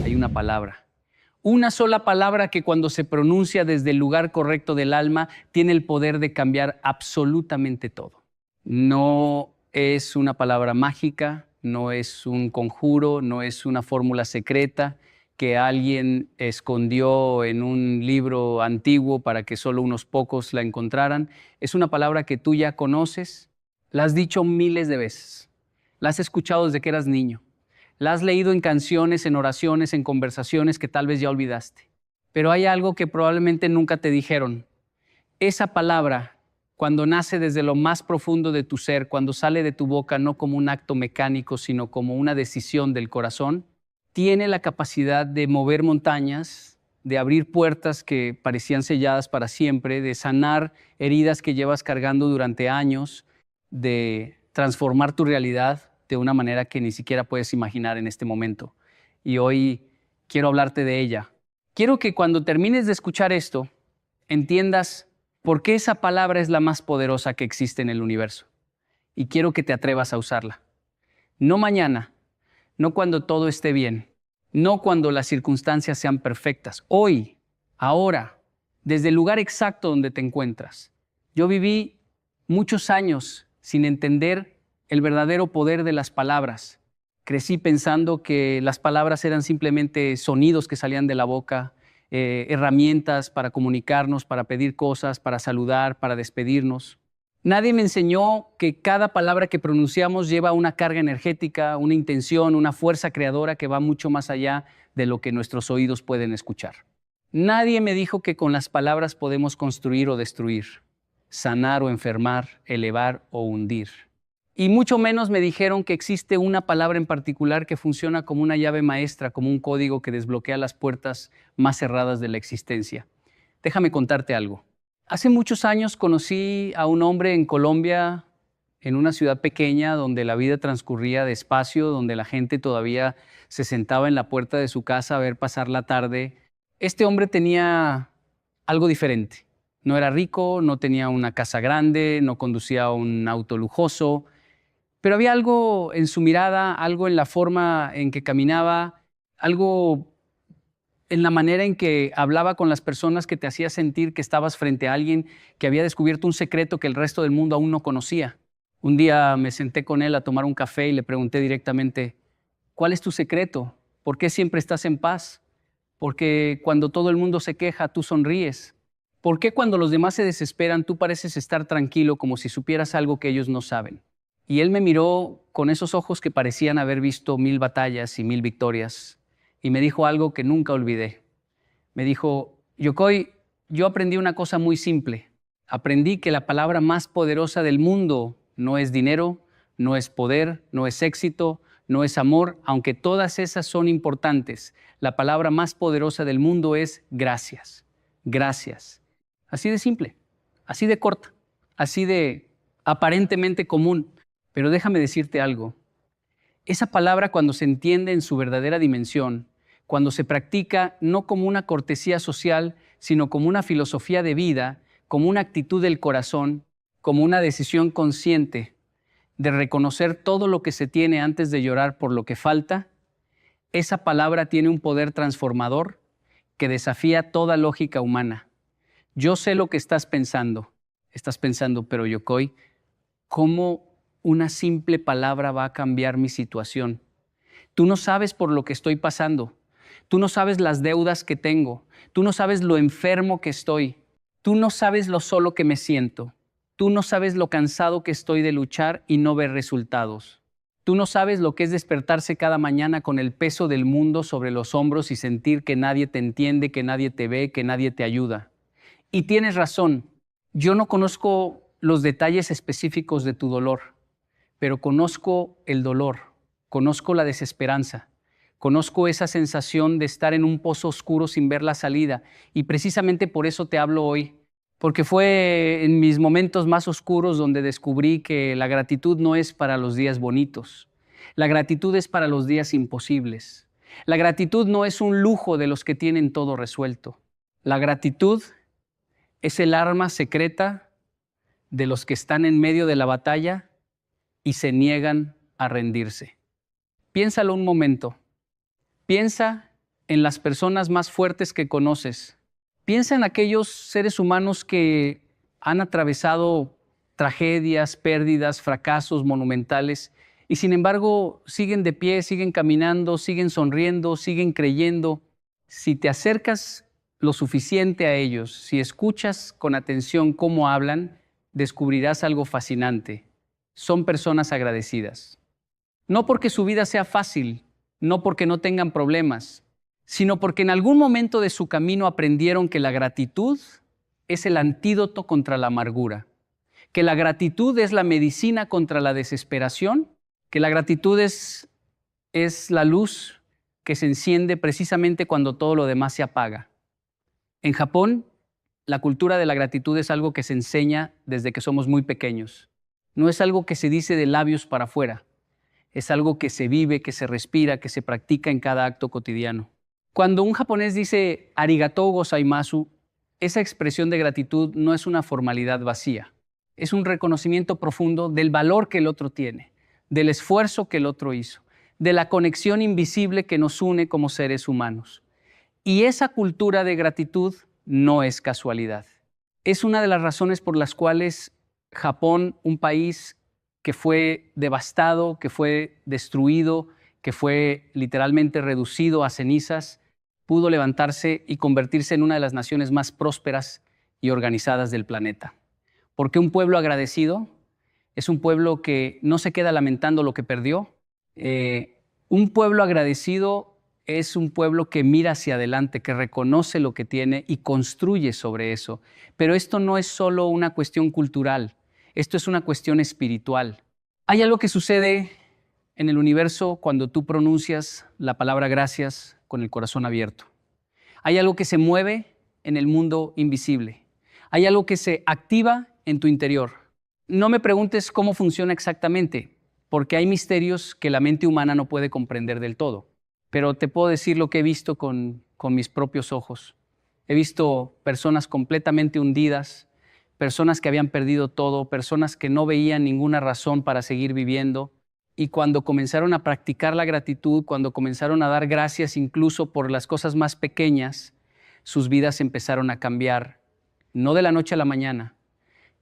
[SPEAKER 1] Hay una sola palabra que cuando se pronuncia desde el lugar correcto del alma, tiene el poder de cambiar absolutamente todo. No es una palabra mágica, no es un conjuro, no es una fórmula secreta que alguien escondió en un libro antiguo para que solo unos pocos la encontraran. Es una palabra que tú ya conoces, la has dicho miles de veces, la has escuchado desde que eras niño. La has leído en canciones, en oraciones, en conversaciones que tal vez ya olvidaste. Pero hay algo que probablemente nunca te dijeron. Esa palabra, cuando nace desde lo más profundo de tu ser, cuando sale de tu boca no como un acto mecánico, sino como una decisión del corazón, tiene la capacidad de mover montañas, de abrir puertas que parecían selladas para siempre, de sanar heridas que llevas cargando durante años, de transformar tu realidad de una manera que ni siquiera puedes imaginar en este momento. Y hoy quiero hablarte de ella. Quiero que cuando termines de escuchar esto, entiendas por qué esa palabra es la más poderosa que existe en el universo. Y quiero que te atrevas a usarla. No mañana, no cuando todo esté bien, no cuando las circunstancias sean perfectas. Hoy, ahora, desde el lugar exacto donde te encuentras. Yo viví muchos años sin entender el verdadero poder de las palabras. Crecí pensando que las palabras eran simplemente sonidos que salían de la boca, herramientas para comunicarnos, para pedir cosas, para saludar, para despedirnos. Nadie me enseñó que cada palabra que pronunciamos lleva una carga energética, una intención, una fuerza creadora que va mucho más allá de lo que nuestros oídos pueden escuchar. Nadie me dijo que con las palabras podemos construir o destruir, sanar o enfermar, elevar o hundir. Y mucho menos me dijeron que existe una palabra en particular que funciona como una llave maestra, como un código que desbloquea las puertas más cerradas de la existencia. Déjame contarte algo. Hace muchos años conocí a un hombre en Colombia, en una ciudad pequeña donde la vida transcurría despacio, donde la gente todavía se sentaba en la puerta de su casa a ver pasar la tarde. Este hombre tenía algo diferente. No era rico, no tenía una casa grande, no conducía un auto lujoso, pero había algo en su mirada, algo en la forma en que caminaba, algo en la manera en que hablaba con las personas que te hacía sentir que estabas frente a alguien que había descubierto un secreto que el resto del mundo aún no conocía. Un día me senté con él a tomar un café y le pregunté directamente, ¿cuál es tu secreto? ¿Por qué siempre estás en paz? ¿Por qué cuando todo el mundo se queja tú sonríes? ¿Por qué cuando los demás se desesperan tú pareces estar tranquilo como si supieras algo que ellos no saben? Y él me miró con esos ojos que parecían haber visto 1000 batallas y 1000 victorias. Y me dijo algo que nunca olvidé. Me dijo, Yokoi, yo aprendí una cosa muy simple. Aprendí que la palabra más poderosa del mundo no es dinero, no es poder, no es éxito, no es amor, aunque todas esas son importantes. La palabra más poderosa del mundo es gracias. Gracias. Así de simple, así de corta, así de aparentemente común. Pero déjame decirte algo. Esa palabra, cuando se entiende en su verdadera dimensión, cuando se practica no como una cortesía social, sino como una filosofía de vida, como una actitud del corazón, como una decisión consciente de reconocer todo lo que se tiene antes de llorar por lo que falta, esa palabra tiene un poder transformador que desafía toda lógica humana. Yo sé lo que estás pensando. Estás pensando, pero Yokoi, ¿cómo una simple palabra va a cambiar mi situación? Tú no sabes por lo que estoy pasando. Tú no sabes las deudas que tengo. Tú no sabes lo enfermo que estoy. Tú no sabes lo solo que me siento. Tú no sabes lo cansado que estoy de luchar y no ver resultados. Tú no sabes lo que es despertarse cada mañana con el peso del mundo sobre los hombros y sentir que nadie te entiende, que nadie te ve, que nadie te ayuda. Y tienes razón. Yo no conozco los detalles específicos de tu dolor, pero conozco el dolor, conozco la desesperanza, conozco esa sensación de estar en un pozo oscuro sin ver la salida. Y precisamente por eso te hablo hoy, porque fue en mis momentos más oscuros donde descubrí que la gratitud no es para los días bonitos. La gratitud es para los días imposibles. La gratitud no es un lujo de los que tienen todo resuelto. La gratitud es el arma secreta de los que están en medio de la batalla y se niegan a rendirse. Piénsalo un momento. Piensa en las personas más fuertes que conoces. Piensa en aquellos seres humanos que han atravesado tragedias, pérdidas, fracasos monumentales y sin embargo siguen de pie, siguen caminando, siguen sonriendo, siguen creyendo. Si te acercas lo suficiente a ellos, si escuchas con atención cómo hablan, descubrirás algo fascinante. Son personas agradecidas. No porque su vida sea fácil, no porque no tengan problemas, sino porque en algún momento de su camino aprendieron que la gratitud es el antídoto contra la amargura, que la gratitud es la medicina contra la desesperación, que la gratitud es la luz que se enciende precisamente cuando todo lo demás se apaga. En Japón, la cultura de la gratitud es algo que se enseña desde que somos muy pequeños. No es algo que se dice de labios para afuera. Es algo que se vive, que se respira, que se practica en cada acto cotidiano. Cuando un japonés dice arigatou gozaimasu, esa expresión de gratitud no es una formalidad vacía. Es un reconocimiento profundo del valor que el otro tiene, del esfuerzo que el otro hizo, de la conexión invisible que nos une como seres humanos. Y esa cultura de gratitud no es casualidad. Es una de las razones por las cuales Japón, un país que fue devastado, que fue destruido, que fue literalmente reducido a cenizas, pudo levantarse y convertirse en una de las naciones más prósperas y organizadas del planeta. Porque un pueblo agradecido es un pueblo que no se queda lamentando lo que perdió. Un pueblo agradecido es un pueblo que mira hacia adelante, que reconoce lo que tiene y construye sobre eso. Pero esto no es solo una cuestión cultural, esto es una cuestión espiritual. Hay algo que sucede en el universo cuando tú pronuncias la palabra gracias con el corazón abierto. Hay algo que se mueve en el mundo invisible. Hay algo que se activa en tu interior. No me preguntes cómo funciona exactamente, porque hay misterios que la mente humana no puede comprender del todo. Pero te puedo decir lo que he visto con mis propios ojos. He visto personas completamente hundidas, personas que habían perdido todo, personas que no veían ninguna razón para seguir viviendo. Y cuando comenzaron a practicar la gratitud, cuando comenzaron a dar gracias incluso por las cosas más pequeñas, sus vidas empezaron a cambiar, no de la noche a la mañana,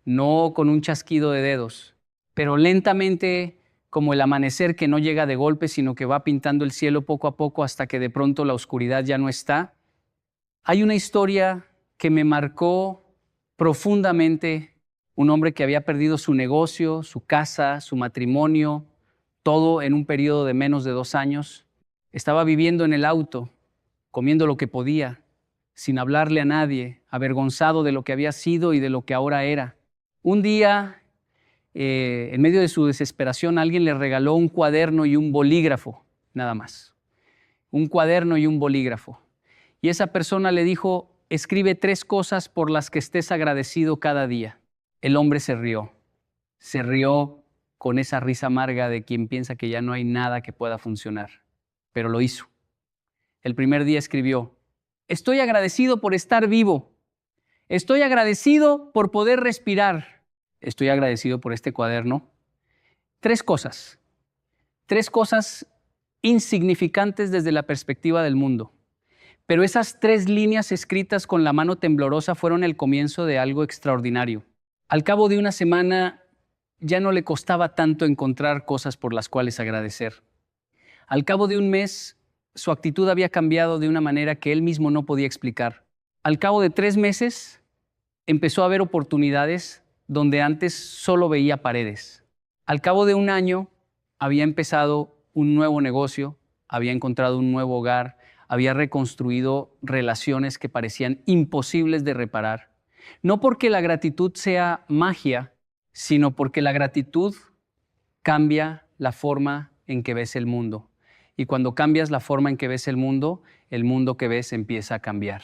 [SPEAKER 1] no con un chasquido de dedos, pero lentamente, como el amanecer que no llega de golpe, sino que va pintando el cielo poco a poco hasta que de pronto la oscuridad ya no está. Hay una historia que me marcó profundamente, un hombre que había perdido su negocio, su casa, su matrimonio, todo en un periodo de menos de 2 años. Estaba viviendo en el auto, comiendo lo que podía, sin hablarle a nadie, avergonzado de lo que había sido y de lo que ahora era. Un día, en medio de su desesperación, alguien le regaló un cuaderno y un bolígrafo, nada más. Un cuaderno y un bolígrafo. Y esa persona le dijo, escribe 3 cosas por las que estés agradecido cada día. El hombre se rió. Se rió con esa risa amarga de quien piensa que ya no hay nada que pueda funcionar. Pero lo hizo. El primer día escribió, estoy agradecido por estar vivo. Estoy agradecido por poder respirar. Estoy agradecido por este cuaderno. 3 cosas. 3 cosas insignificantes desde la perspectiva del mundo. Pero esas 3 líneas escritas con la mano temblorosa fueron el comienzo de algo extraordinario. Al cabo de una semana ya no le costaba tanto encontrar cosas por las cuales agradecer. Al cabo de un mes, su actitud había cambiado de una manera que él mismo no podía explicar. Al cabo de 3 meses, empezó a ver oportunidades donde antes solo veía paredes. Al cabo de 1 año, había empezado un nuevo negocio, había encontrado un nuevo hogar, había reconstruido relaciones que parecían imposibles de reparar. No porque la gratitud sea magia, sino porque la gratitud cambia la forma en que ves el mundo. Y cuando cambias la forma en que ves el mundo que ves empieza a cambiar.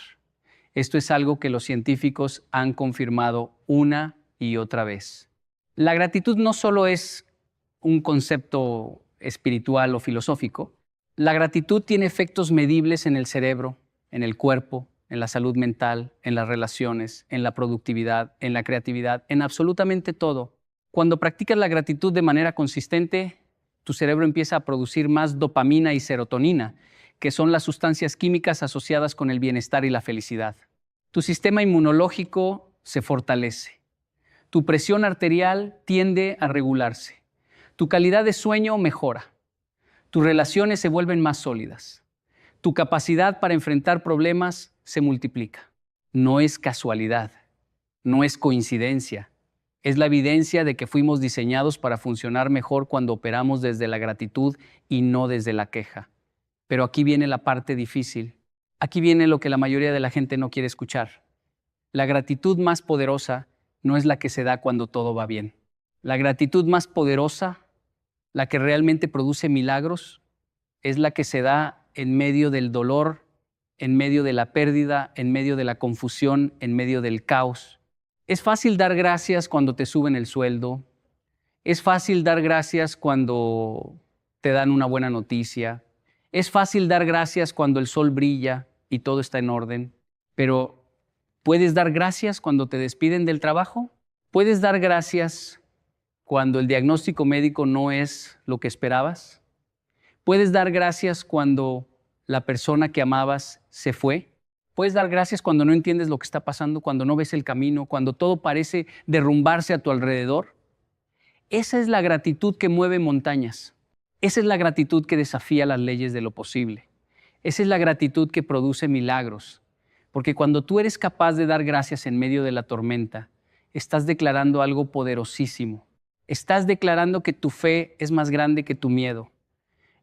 [SPEAKER 1] Esto es algo que los científicos han confirmado una y otra vez. La gratitud no solo es un concepto espiritual o filosófico. La gratitud tiene efectos medibles en el cerebro, en el cuerpo, en la salud mental, en las relaciones, en la productividad, en la creatividad, en absolutamente todo. Cuando practicas la gratitud de manera consistente, tu cerebro empieza a producir más dopamina y serotonina, que son las sustancias químicas asociadas con el bienestar y la felicidad. Tu sistema inmunológico se fortalece. Tu presión arterial tiende a regularse. Tu calidad de sueño mejora. Tus relaciones se vuelven más sólidas. Tu capacidad para enfrentar problemas se multiplica. No es casualidad, no es coincidencia. Es la evidencia de que fuimos diseñados para funcionar mejor cuando operamos desde la gratitud y no desde la queja. Pero aquí viene la parte difícil. Aquí viene lo que la mayoría de la gente no quiere escuchar. La gratitud más poderosa no es la que se da cuando todo va bien. La gratitud más poderosa, la que realmente produce milagros, es la que se da en medio del dolor, en medio de la pérdida, en medio de la confusión, en medio del caos. Es fácil dar gracias cuando te suben el sueldo. Es fácil dar gracias cuando te dan una buena noticia. Es fácil dar gracias cuando el sol brilla y todo está en orden. Pero ¿puedes dar gracias cuando te despiden del trabajo? ¿Puedes dar gracias cuando el diagnóstico médico no es lo que esperabas? ¿Puedes dar gracias cuando la persona que amabas se fue? ¿Puedes dar gracias cuando no entiendes lo que está pasando, cuando no ves el camino, cuando todo parece derrumbarse a tu alrededor? Esa es la gratitud que mueve montañas. Esa es la gratitud que desafía las leyes de lo posible. Esa es la gratitud que produce milagros. Porque cuando tú eres capaz de dar gracias en medio de la tormenta, estás declarando algo poderosísimo. Estás declarando que tu fe es más grande que tu miedo.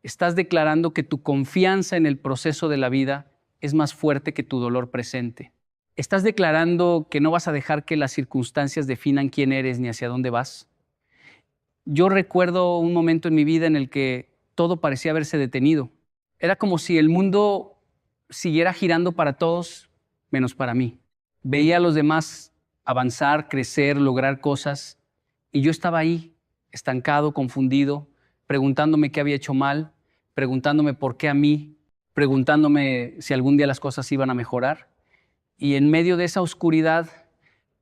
[SPEAKER 1] Estás declarando que tu confianza en el proceso de la vida es más fuerte que tu dolor presente. Estás declarando que no vas a dejar que las circunstancias definan quién eres ni hacia dónde vas. Yo recuerdo un momento en mi vida en el que todo parecía haberse detenido. Era como si el mundo siguiera girando para todos, menos para mí. Veía a los demás avanzar, crecer, lograr cosas, y yo estaba ahí, estancado, confundido, preguntándome qué había hecho mal, preguntándome por qué a mí, preguntándome si algún día las cosas iban a mejorar. Y en medio de esa oscuridad,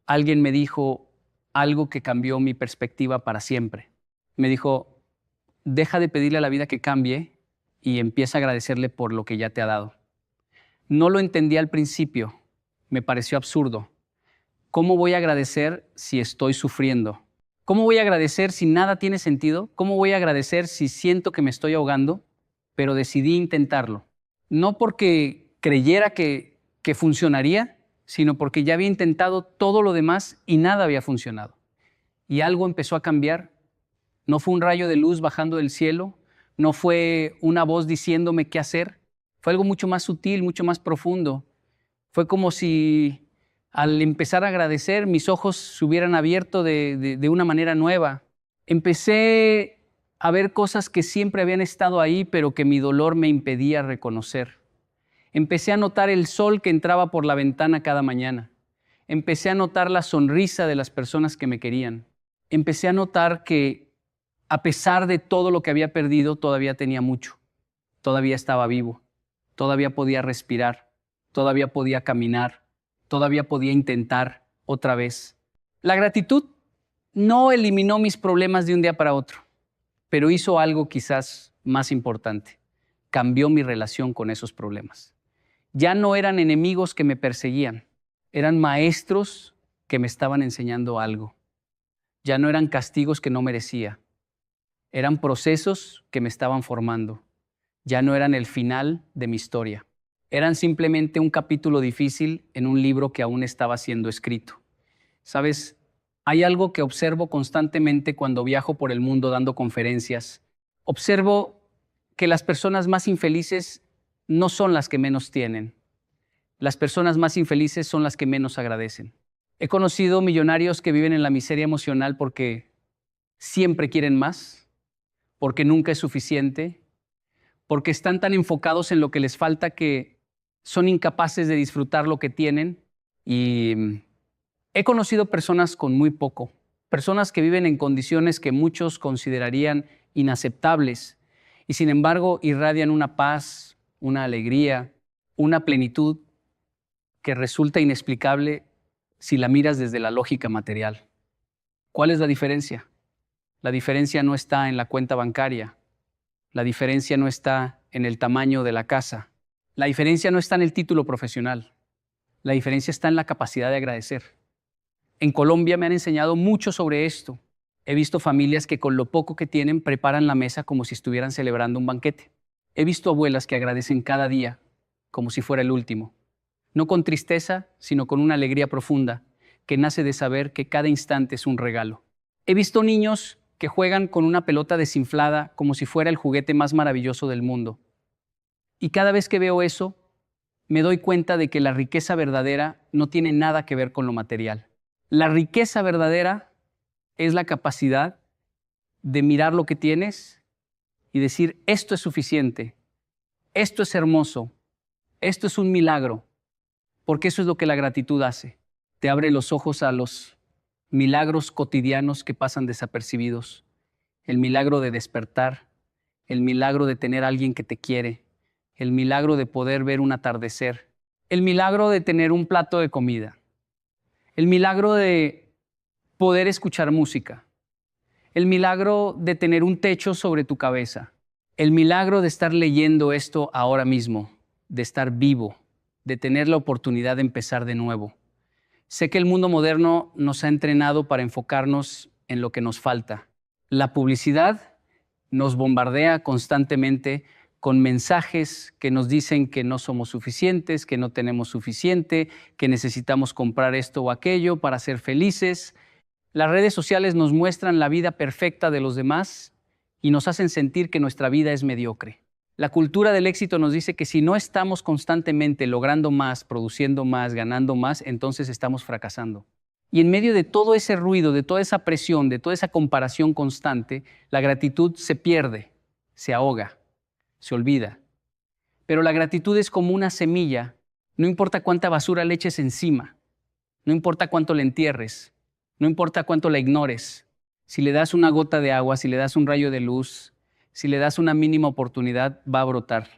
[SPEAKER 1] alguien me dijo algo que cambió mi perspectiva para siempre. Me dijo, deja de pedirle a la vida que cambie y empieza a agradecerle por lo que ya te ha dado. No lo entendí al principio, me pareció absurdo. ¿Cómo voy a agradecer si estoy sufriendo? ¿Cómo voy a agradecer si nada tiene sentido? ¿Cómo voy a agradecer si siento que me estoy ahogando? Pero decidí intentarlo. No porque creyera que funcionaría, sino porque ya había intentado todo lo demás y nada había funcionado. Y algo empezó a cambiar. No fue un rayo de luz bajando del cielo, no fue una voz diciéndome qué hacer. Fue algo mucho más sutil, mucho más profundo. Fue como si al empezar a agradecer mis ojos se hubieran abierto de una manera nueva. Empecé a ver cosas que siempre habían estado ahí, pero que mi dolor me impedía reconocer. Empecé a notar el sol que entraba por la ventana cada mañana. Empecé a notar la sonrisa de las personas que me querían. Empecé a notar que a pesar de todo lo que había perdido, todavía tenía mucho. Todavía estaba vivo. Todavía podía respirar. Todavía podía caminar. Todavía podía intentar otra vez. La gratitud no eliminó mis problemas de un día para otro, pero hizo algo quizás más importante. Cambió mi relación con esos problemas. Ya no eran enemigos que me perseguían, eran maestros que me estaban enseñando algo. Ya no eran castigos que no merecía, eran procesos que me estaban formando. Ya no eran el final de mi historia, eran simplemente un capítulo difícil en un libro que aún estaba siendo escrito. ¿Sabes? Hay algo que observo constantemente cuando viajo por el mundo dando conferencias. Observo que las personas más infelices no son las que menos tienen. Las personas más infelices son las que menos agradecen. He conocido millonarios que viven en la miseria emocional porque siempre quieren más, porque nunca es suficiente, porque están tan enfocados en lo que les falta que son incapaces de disfrutar lo que tienen. Y he conocido personas con muy poco, personas que viven en condiciones que muchos considerarían inaceptables y sin embargo irradian una paz, una alegría, una plenitud que resulta inexplicable si la miras desde la lógica material. ¿Cuál es la diferencia? La diferencia no está en la cuenta bancaria, la diferencia no está en el tamaño de la casa, la diferencia no está en el título profesional, la diferencia está en la capacidad de agradecer. En Colombia me han enseñado mucho sobre esto. He visto familias que con lo poco que tienen preparan la mesa como si estuvieran celebrando un banquete. He visto abuelas que agradecen cada día como si fuera el último. No con tristeza, sino con una alegría profunda que nace de saber que cada instante es un regalo. He visto niños que juegan con una pelota desinflada como si fuera el juguete más maravilloso del mundo. Y cada vez que veo eso, me doy cuenta de que la riqueza verdadera no tiene nada que ver con lo material. La riqueza verdadera es la capacidad de mirar lo que tienes y decir, esto es suficiente, esto es hermoso, esto es un milagro, porque eso es lo que la gratitud hace. Te abre los ojos a los milagros cotidianos que pasan desapercibidos. El milagro de despertar, el milagro de tener a alguien que te quiere, el milagro de poder ver un atardecer, el milagro de tener un plato de comida, el milagro de poder escuchar música, el milagro de tener un techo sobre tu cabeza, el milagro de estar leyendo esto ahora mismo, de estar vivo, de tener la oportunidad de empezar de nuevo. Sé que el mundo moderno nos ha entrenado para enfocarnos en lo que nos falta. La publicidad nos bombardea constantemente con mensajes que nos dicen que no somos suficientes, que no tenemos suficiente, que necesitamos comprar esto o aquello para ser felices. Las redes sociales nos muestran la vida perfecta de los demás y nos hacen sentir que nuestra vida es mediocre. La cultura del éxito nos dice que si no estamos constantemente logrando más, produciendo más, ganando más, entonces estamos fracasando. Y en medio de todo ese ruido, de toda esa presión, de toda esa comparación constante, la gratitud se pierde, se ahoga, se olvida. Pero la gratitud es como una semilla. No importa cuánta basura le eches encima, no importa cuánto la entierres, no importa cuánto la ignores. Si le das una gota de agua, si le das un rayo de luz, si le das una mínima oportunidad, va a brotar,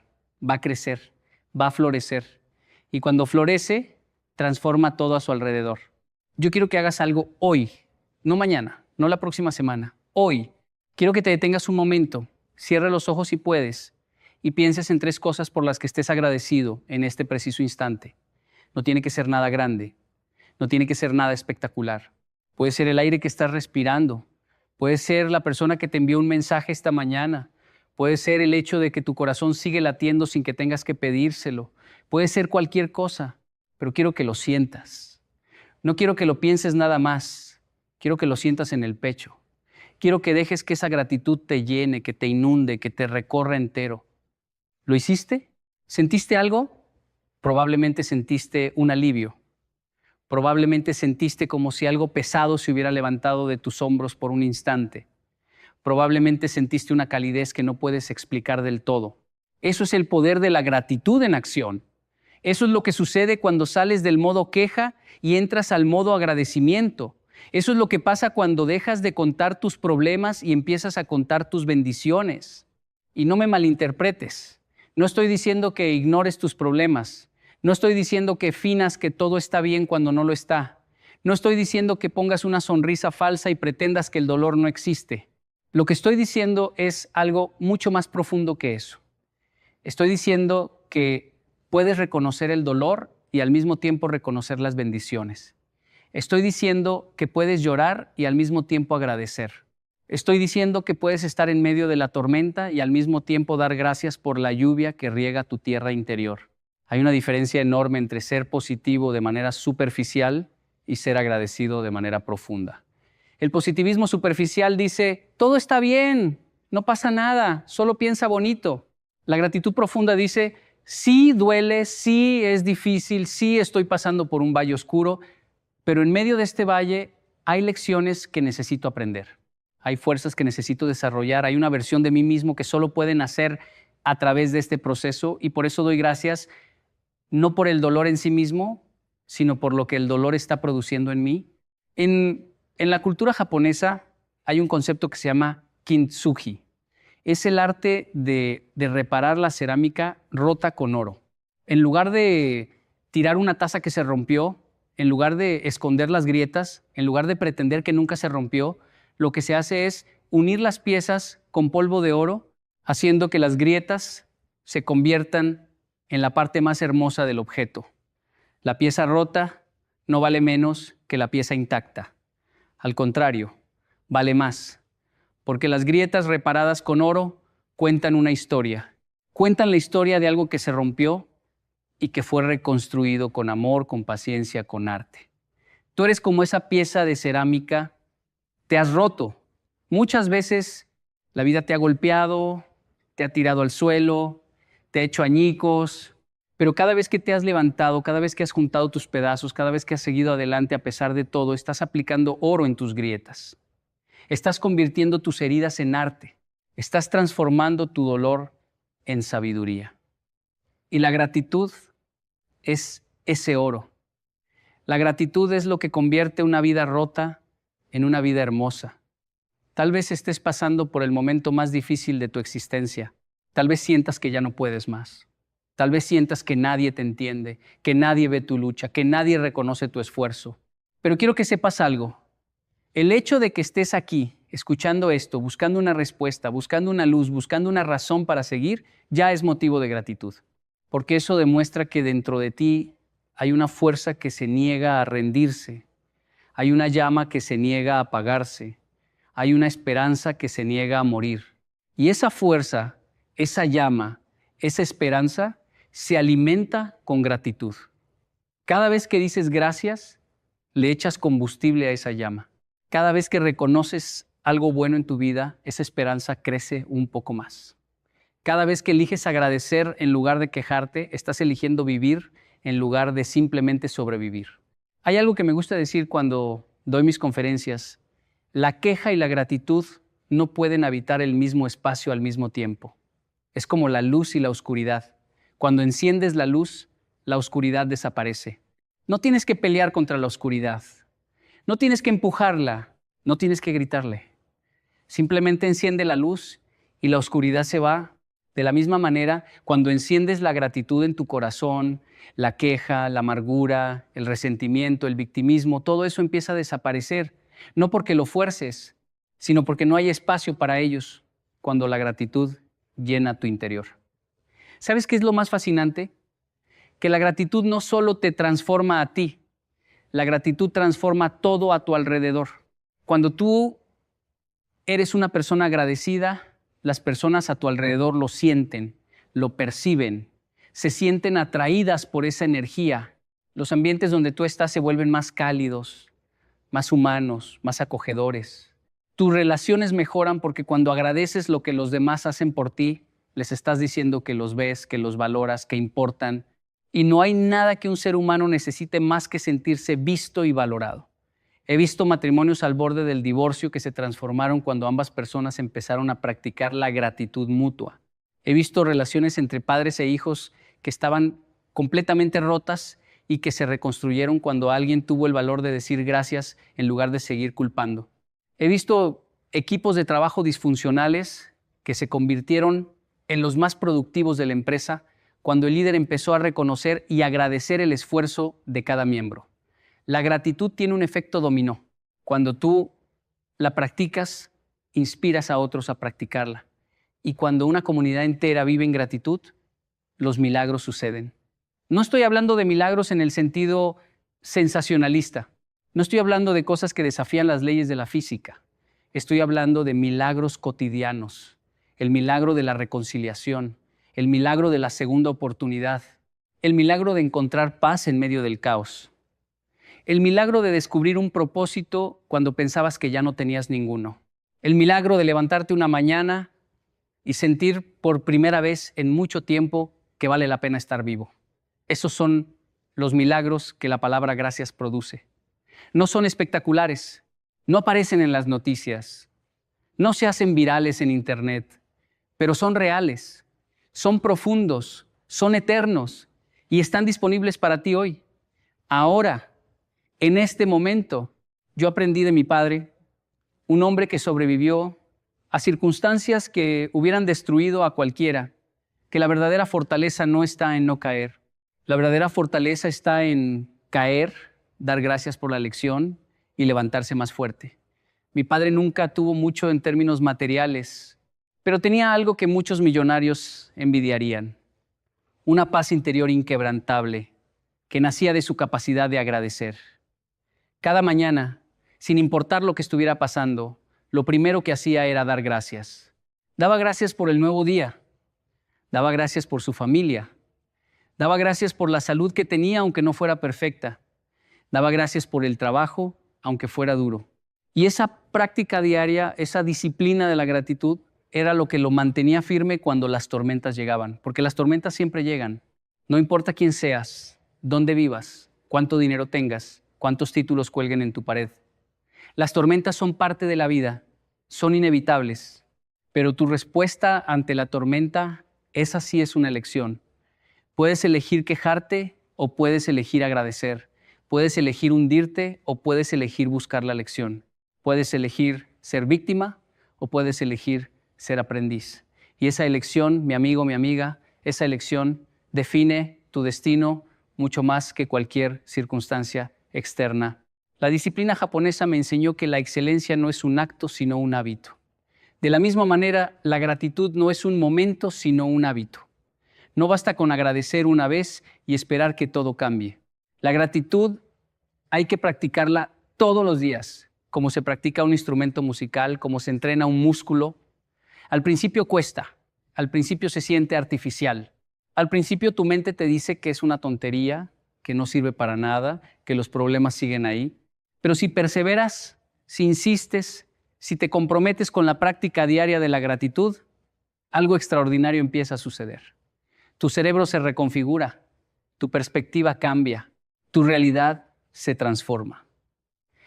[SPEAKER 1] va a crecer, va a florecer. Y cuando florece, transforma todo a su alrededor. Yo quiero que hagas algo hoy, no mañana, no la próxima semana, hoy. Quiero que te detengas un momento, cierra los ojos si puedes y pienses en 3 cosas por las que estés agradecido en este preciso instante. No tiene que ser nada grande, no tiene que ser nada espectacular. Puede ser el aire que estás respirando, puede ser la persona que te envió un mensaje esta mañana, puede ser el hecho de que tu corazón sigue latiendo sin que tengas que pedírselo, puede ser cualquier cosa, pero quiero que lo sientas. No quiero que lo pienses nada más, quiero que lo sientas en el pecho. Quiero que dejes que esa gratitud te llene, que te inunde, que te recorra entero. ¿Lo hiciste? ¿Sentiste algo? Probablemente sentiste un alivio. Probablemente sentiste como si algo pesado se hubiera levantado de tus hombros por un instante. Probablemente sentiste una calidez que no puedes explicar del todo. Eso es el poder de la gratitud en acción. Eso es lo que sucede cuando sales del modo queja y entras al modo agradecimiento. Eso es lo que pasa cuando dejas de contar tus problemas y empiezas a contar tus bendiciones. Y no me malinterpretes. No estoy diciendo que ignores tus problemas. No estoy diciendo que finas que todo está bien cuando no lo está. No estoy diciendo que pongas una sonrisa falsa y pretendas que el dolor no existe. Lo que estoy diciendo es algo mucho más profundo que eso. Estoy diciendo que puedes reconocer el dolor y al mismo tiempo reconocer las bendiciones. Estoy diciendo que puedes llorar y al mismo tiempo agradecer. Estoy diciendo que puedes estar en medio de la tormenta y al mismo tiempo dar gracias por la lluvia que riega tu tierra interior. Hay una diferencia enorme entre ser positivo de manera superficial y ser agradecido de manera profunda. El positivismo superficial dice, todo está bien, no pasa nada, solo piensa bonito. La gratitud profunda dice, sí duele, sí es difícil, sí estoy pasando por un valle oscuro, pero en medio de este valle hay lecciones que necesito aprender. Hay fuerzas que necesito desarrollar, hay una versión de mí mismo que solo puede nacer a través de este proceso y por eso doy gracias no por el dolor en sí mismo, sino por lo que el dolor está produciendo en mí. En la cultura japonesa hay un concepto que se llama kintsugi. Es el arte de reparar la cerámica rota con oro. En lugar de tirar una taza que se rompió, en lugar de esconder las grietas, en lugar de pretender que nunca se rompió, lo que se hace es unir las piezas con polvo de oro, haciendo que las grietas se conviertan en la parte más hermosa del objeto. La pieza rota no vale menos que la pieza intacta. Al contrario, vale más, porque las grietas reparadas con oro cuentan una historia. Cuentan la historia de algo que se rompió y que fue reconstruido con amor, con paciencia, con arte. Tú eres como esa pieza de cerámica. Te has roto. Muchas veces la vida te ha golpeado, te ha tirado al suelo, te ha hecho añicos, pero cada vez que te has levantado, cada vez que has juntado tus pedazos, cada vez que has seguido adelante a pesar de todo, estás aplicando oro en tus grietas. Estás convirtiendo tus heridas en arte. Estás transformando tu dolor en sabiduría. Y la gratitud es ese oro. La gratitud es lo que convierte una vida rota en una vida hermosa. Tal vez estés pasando por el momento más difícil de tu existencia. Tal vez sientas que ya no puedes más. Tal vez sientas que nadie te entiende, que nadie ve tu lucha, que nadie reconoce tu esfuerzo. Pero quiero que sepas algo. El hecho de que estés aquí, escuchando esto, buscando una respuesta, buscando una luz, buscando una razón para seguir, ya es motivo de gratitud. Porque eso demuestra que dentro de ti hay una fuerza que se niega a rendirse. Hay una llama que se niega a apagarse. Hay una esperanza que se niega a morir. Y esa fuerza, esa llama, esa esperanza se alimenta con gratitud. Cada vez que dices gracias, le echas combustible a esa llama. Cada vez que reconoces algo bueno en tu vida, esa esperanza crece un poco más. Cada vez que eliges agradecer en lugar de quejarte, estás eligiendo vivir en lugar de simplemente sobrevivir. Hay algo que me gusta decir cuando doy mis conferencias. La queja y la gratitud no pueden habitar el mismo espacio al mismo tiempo. Es como la luz y la oscuridad. Cuando enciendes la luz, la oscuridad desaparece. No tienes que pelear contra la oscuridad. No tienes que empujarla. No tienes que gritarle. Simplemente enciende la luz y la oscuridad se va. De la misma manera, cuando enciendes la gratitud en tu corazón, la queja, la amargura, el resentimiento, el victimismo, todo eso empieza a desaparecer. No porque lo fuerces, sino porque no hay espacio para ellos cuando la gratitud llena tu interior. ¿Sabes qué es lo más fascinante? Que la gratitud no solo te transforma a ti, la gratitud transforma todo a tu alrededor. Cuando tú eres una persona agradecida, las personas a tu alrededor lo sienten, lo perciben, se sienten atraídas por esa energía. Los ambientes donde tú estás se vuelven más cálidos, más humanos, más acogedores. Tus relaciones mejoran porque cuando agradeces lo que los demás hacen por ti, les estás diciendo que los ves, que los valoras, que importan. Y no hay nada que un ser humano necesite más que sentirse visto y valorado. He visto matrimonios al borde del divorcio que se transformaron cuando ambas personas empezaron a practicar la gratitud mutua. He visto relaciones entre padres e hijos que estaban completamente rotas y que se reconstruyeron cuando alguien tuvo el valor de decir gracias en lugar de seguir culpando. He visto equipos de trabajo disfuncionales que se convirtieron en los más productivos de la empresa cuando el líder empezó a reconocer y agradecer el esfuerzo de cada miembro. La gratitud tiene un efecto dominó. Cuando tú la practicas, inspiras a otros a practicarla. Y cuando una comunidad entera vive en gratitud, los milagros suceden. No estoy hablando de milagros en el sentido sensacionalista. No estoy hablando de cosas que desafían las leyes de la física. Estoy hablando de milagros cotidianos. El milagro de la reconciliación, el milagro de la segunda oportunidad, el milagro de encontrar paz en medio del caos. El milagro de descubrir un propósito cuando pensabas que ya no tenías ninguno. El milagro de levantarte una mañana y sentir por primera vez en mucho tiempo que vale la pena estar vivo. Esos son los milagros que la palabra gracias produce. No son espectaculares, no aparecen en las noticias, no se hacen virales en internet, pero son reales, son profundos, son eternos y están disponibles para ti hoy. Ahora, en este momento, yo aprendí de mi padre, un hombre que sobrevivió a circunstancias que hubieran destruido a cualquiera, que la verdadera fortaleza no está en no caer. La verdadera fortaleza está en caer, dar gracias por la lección y levantarse más fuerte. Mi padre nunca tuvo mucho en términos materiales, pero tenía algo que muchos millonarios envidiarían: una paz interior inquebrantable que nacía de su capacidad de agradecer. Cada mañana, sin importar lo que estuviera pasando, lo primero que hacía era dar gracias. Daba gracias por el nuevo día, daba gracias por su familia, daba gracias por la salud que tenía aunque no fuera perfecta, daba gracias por el trabajo aunque fuera duro. Y esa práctica diaria, esa disciplina de la gratitud, era lo que lo mantenía firme cuando las tormentas llegaban, porque las tormentas siempre llegan. No importa quién seas, dónde vivas, cuánto dinero tengas, cuántos títulos cuelguen en tu pared. Las tormentas son parte de la vida, son inevitables, pero tu respuesta ante la tormenta, esa sí es una elección. Puedes elegir quejarte o puedes elegir agradecer. Puedes elegir hundirte o puedes elegir buscar la lección. Puedes elegir ser víctima o puedes elegir ser aprendiz. Y esa elección, mi amigo, mi amiga, esa elección define tu destino mucho más que cualquier circunstancia externa. La disciplina japonesa me enseñó que la excelencia no es un acto, sino un hábito. De la misma manera, la gratitud no es un momento, sino un hábito. No basta con agradecer una vez y esperar que todo cambie. La gratitud hay que practicarla todos los días, como se practica un instrumento musical, como se entrena un músculo. Al principio cuesta, al principio se siente artificial. Al principio tu mente te dice que es una tontería, que no sirve para nada, que los problemas siguen ahí. Pero si perseveras, si insistes, si te comprometes con la práctica diaria de la gratitud, algo extraordinario empieza a suceder. Tu cerebro se reconfigura, tu perspectiva cambia, tu realidad se transforma.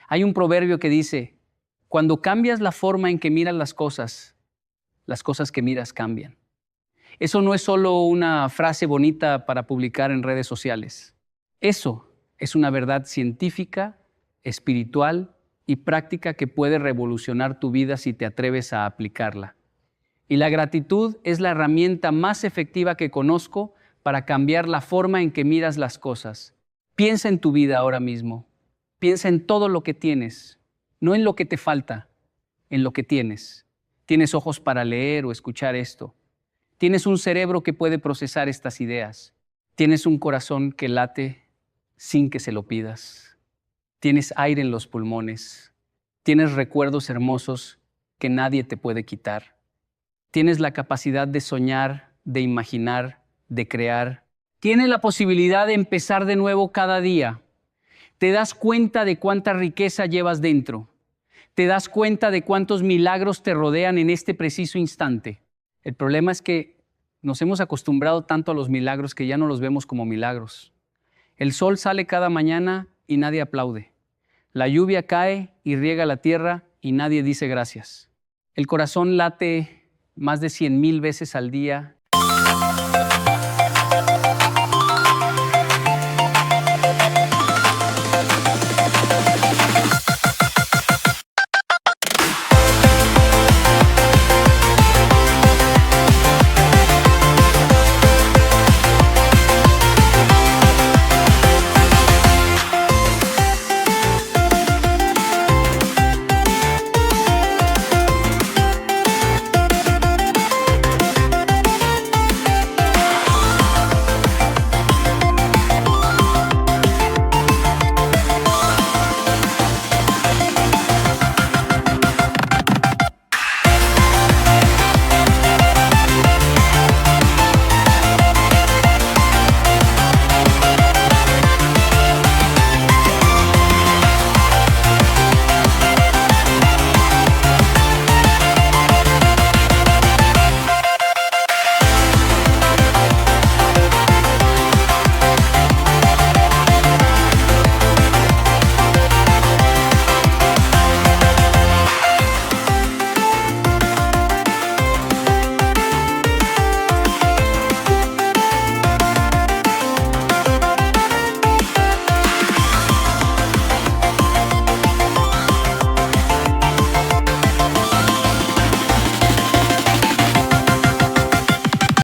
[SPEAKER 1] Hay un proverbio que dice, cuando cambias la forma en que miras las cosas que miras cambian. Eso no es solo una frase bonita para publicar en redes sociales. Eso es una verdad científica, espiritual y práctica que puede revolucionar tu vida si te atreves a aplicarla. Y la gratitud es la herramienta más efectiva que conozco para cambiar la forma en que miras las cosas. Piensa en tu vida ahora mismo. Piensa en todo lo que tienes, no en lo que te falta, en lo que tienes. Tienes ojos para leer o escuchar esto. Tienes un cerebro que puede procesar estas ideas. Tienes un corazón que late sin que se lo pidas. Tienes aire en los pulmones. Tienes recuerdos hermosos que nadie te puede quitar. Tienes la capacidad de soñar, de imaginar, de crear. Tienes la posibilidad de empezar de nuevo cada día. Te das cuenta de cuánta riqueza llevas dentro. Te das cuenta de cuántos milagros te rodean en este preciso instante. El problema es que nos hemos acostumbrado tanto a los milagros que ya no los vemos como milagros. El sol sale cada mañana y nadie aplaude. La lluvia cae y riega la tierra y nadie dice gracias. El corazón late más de 100,000 veces al día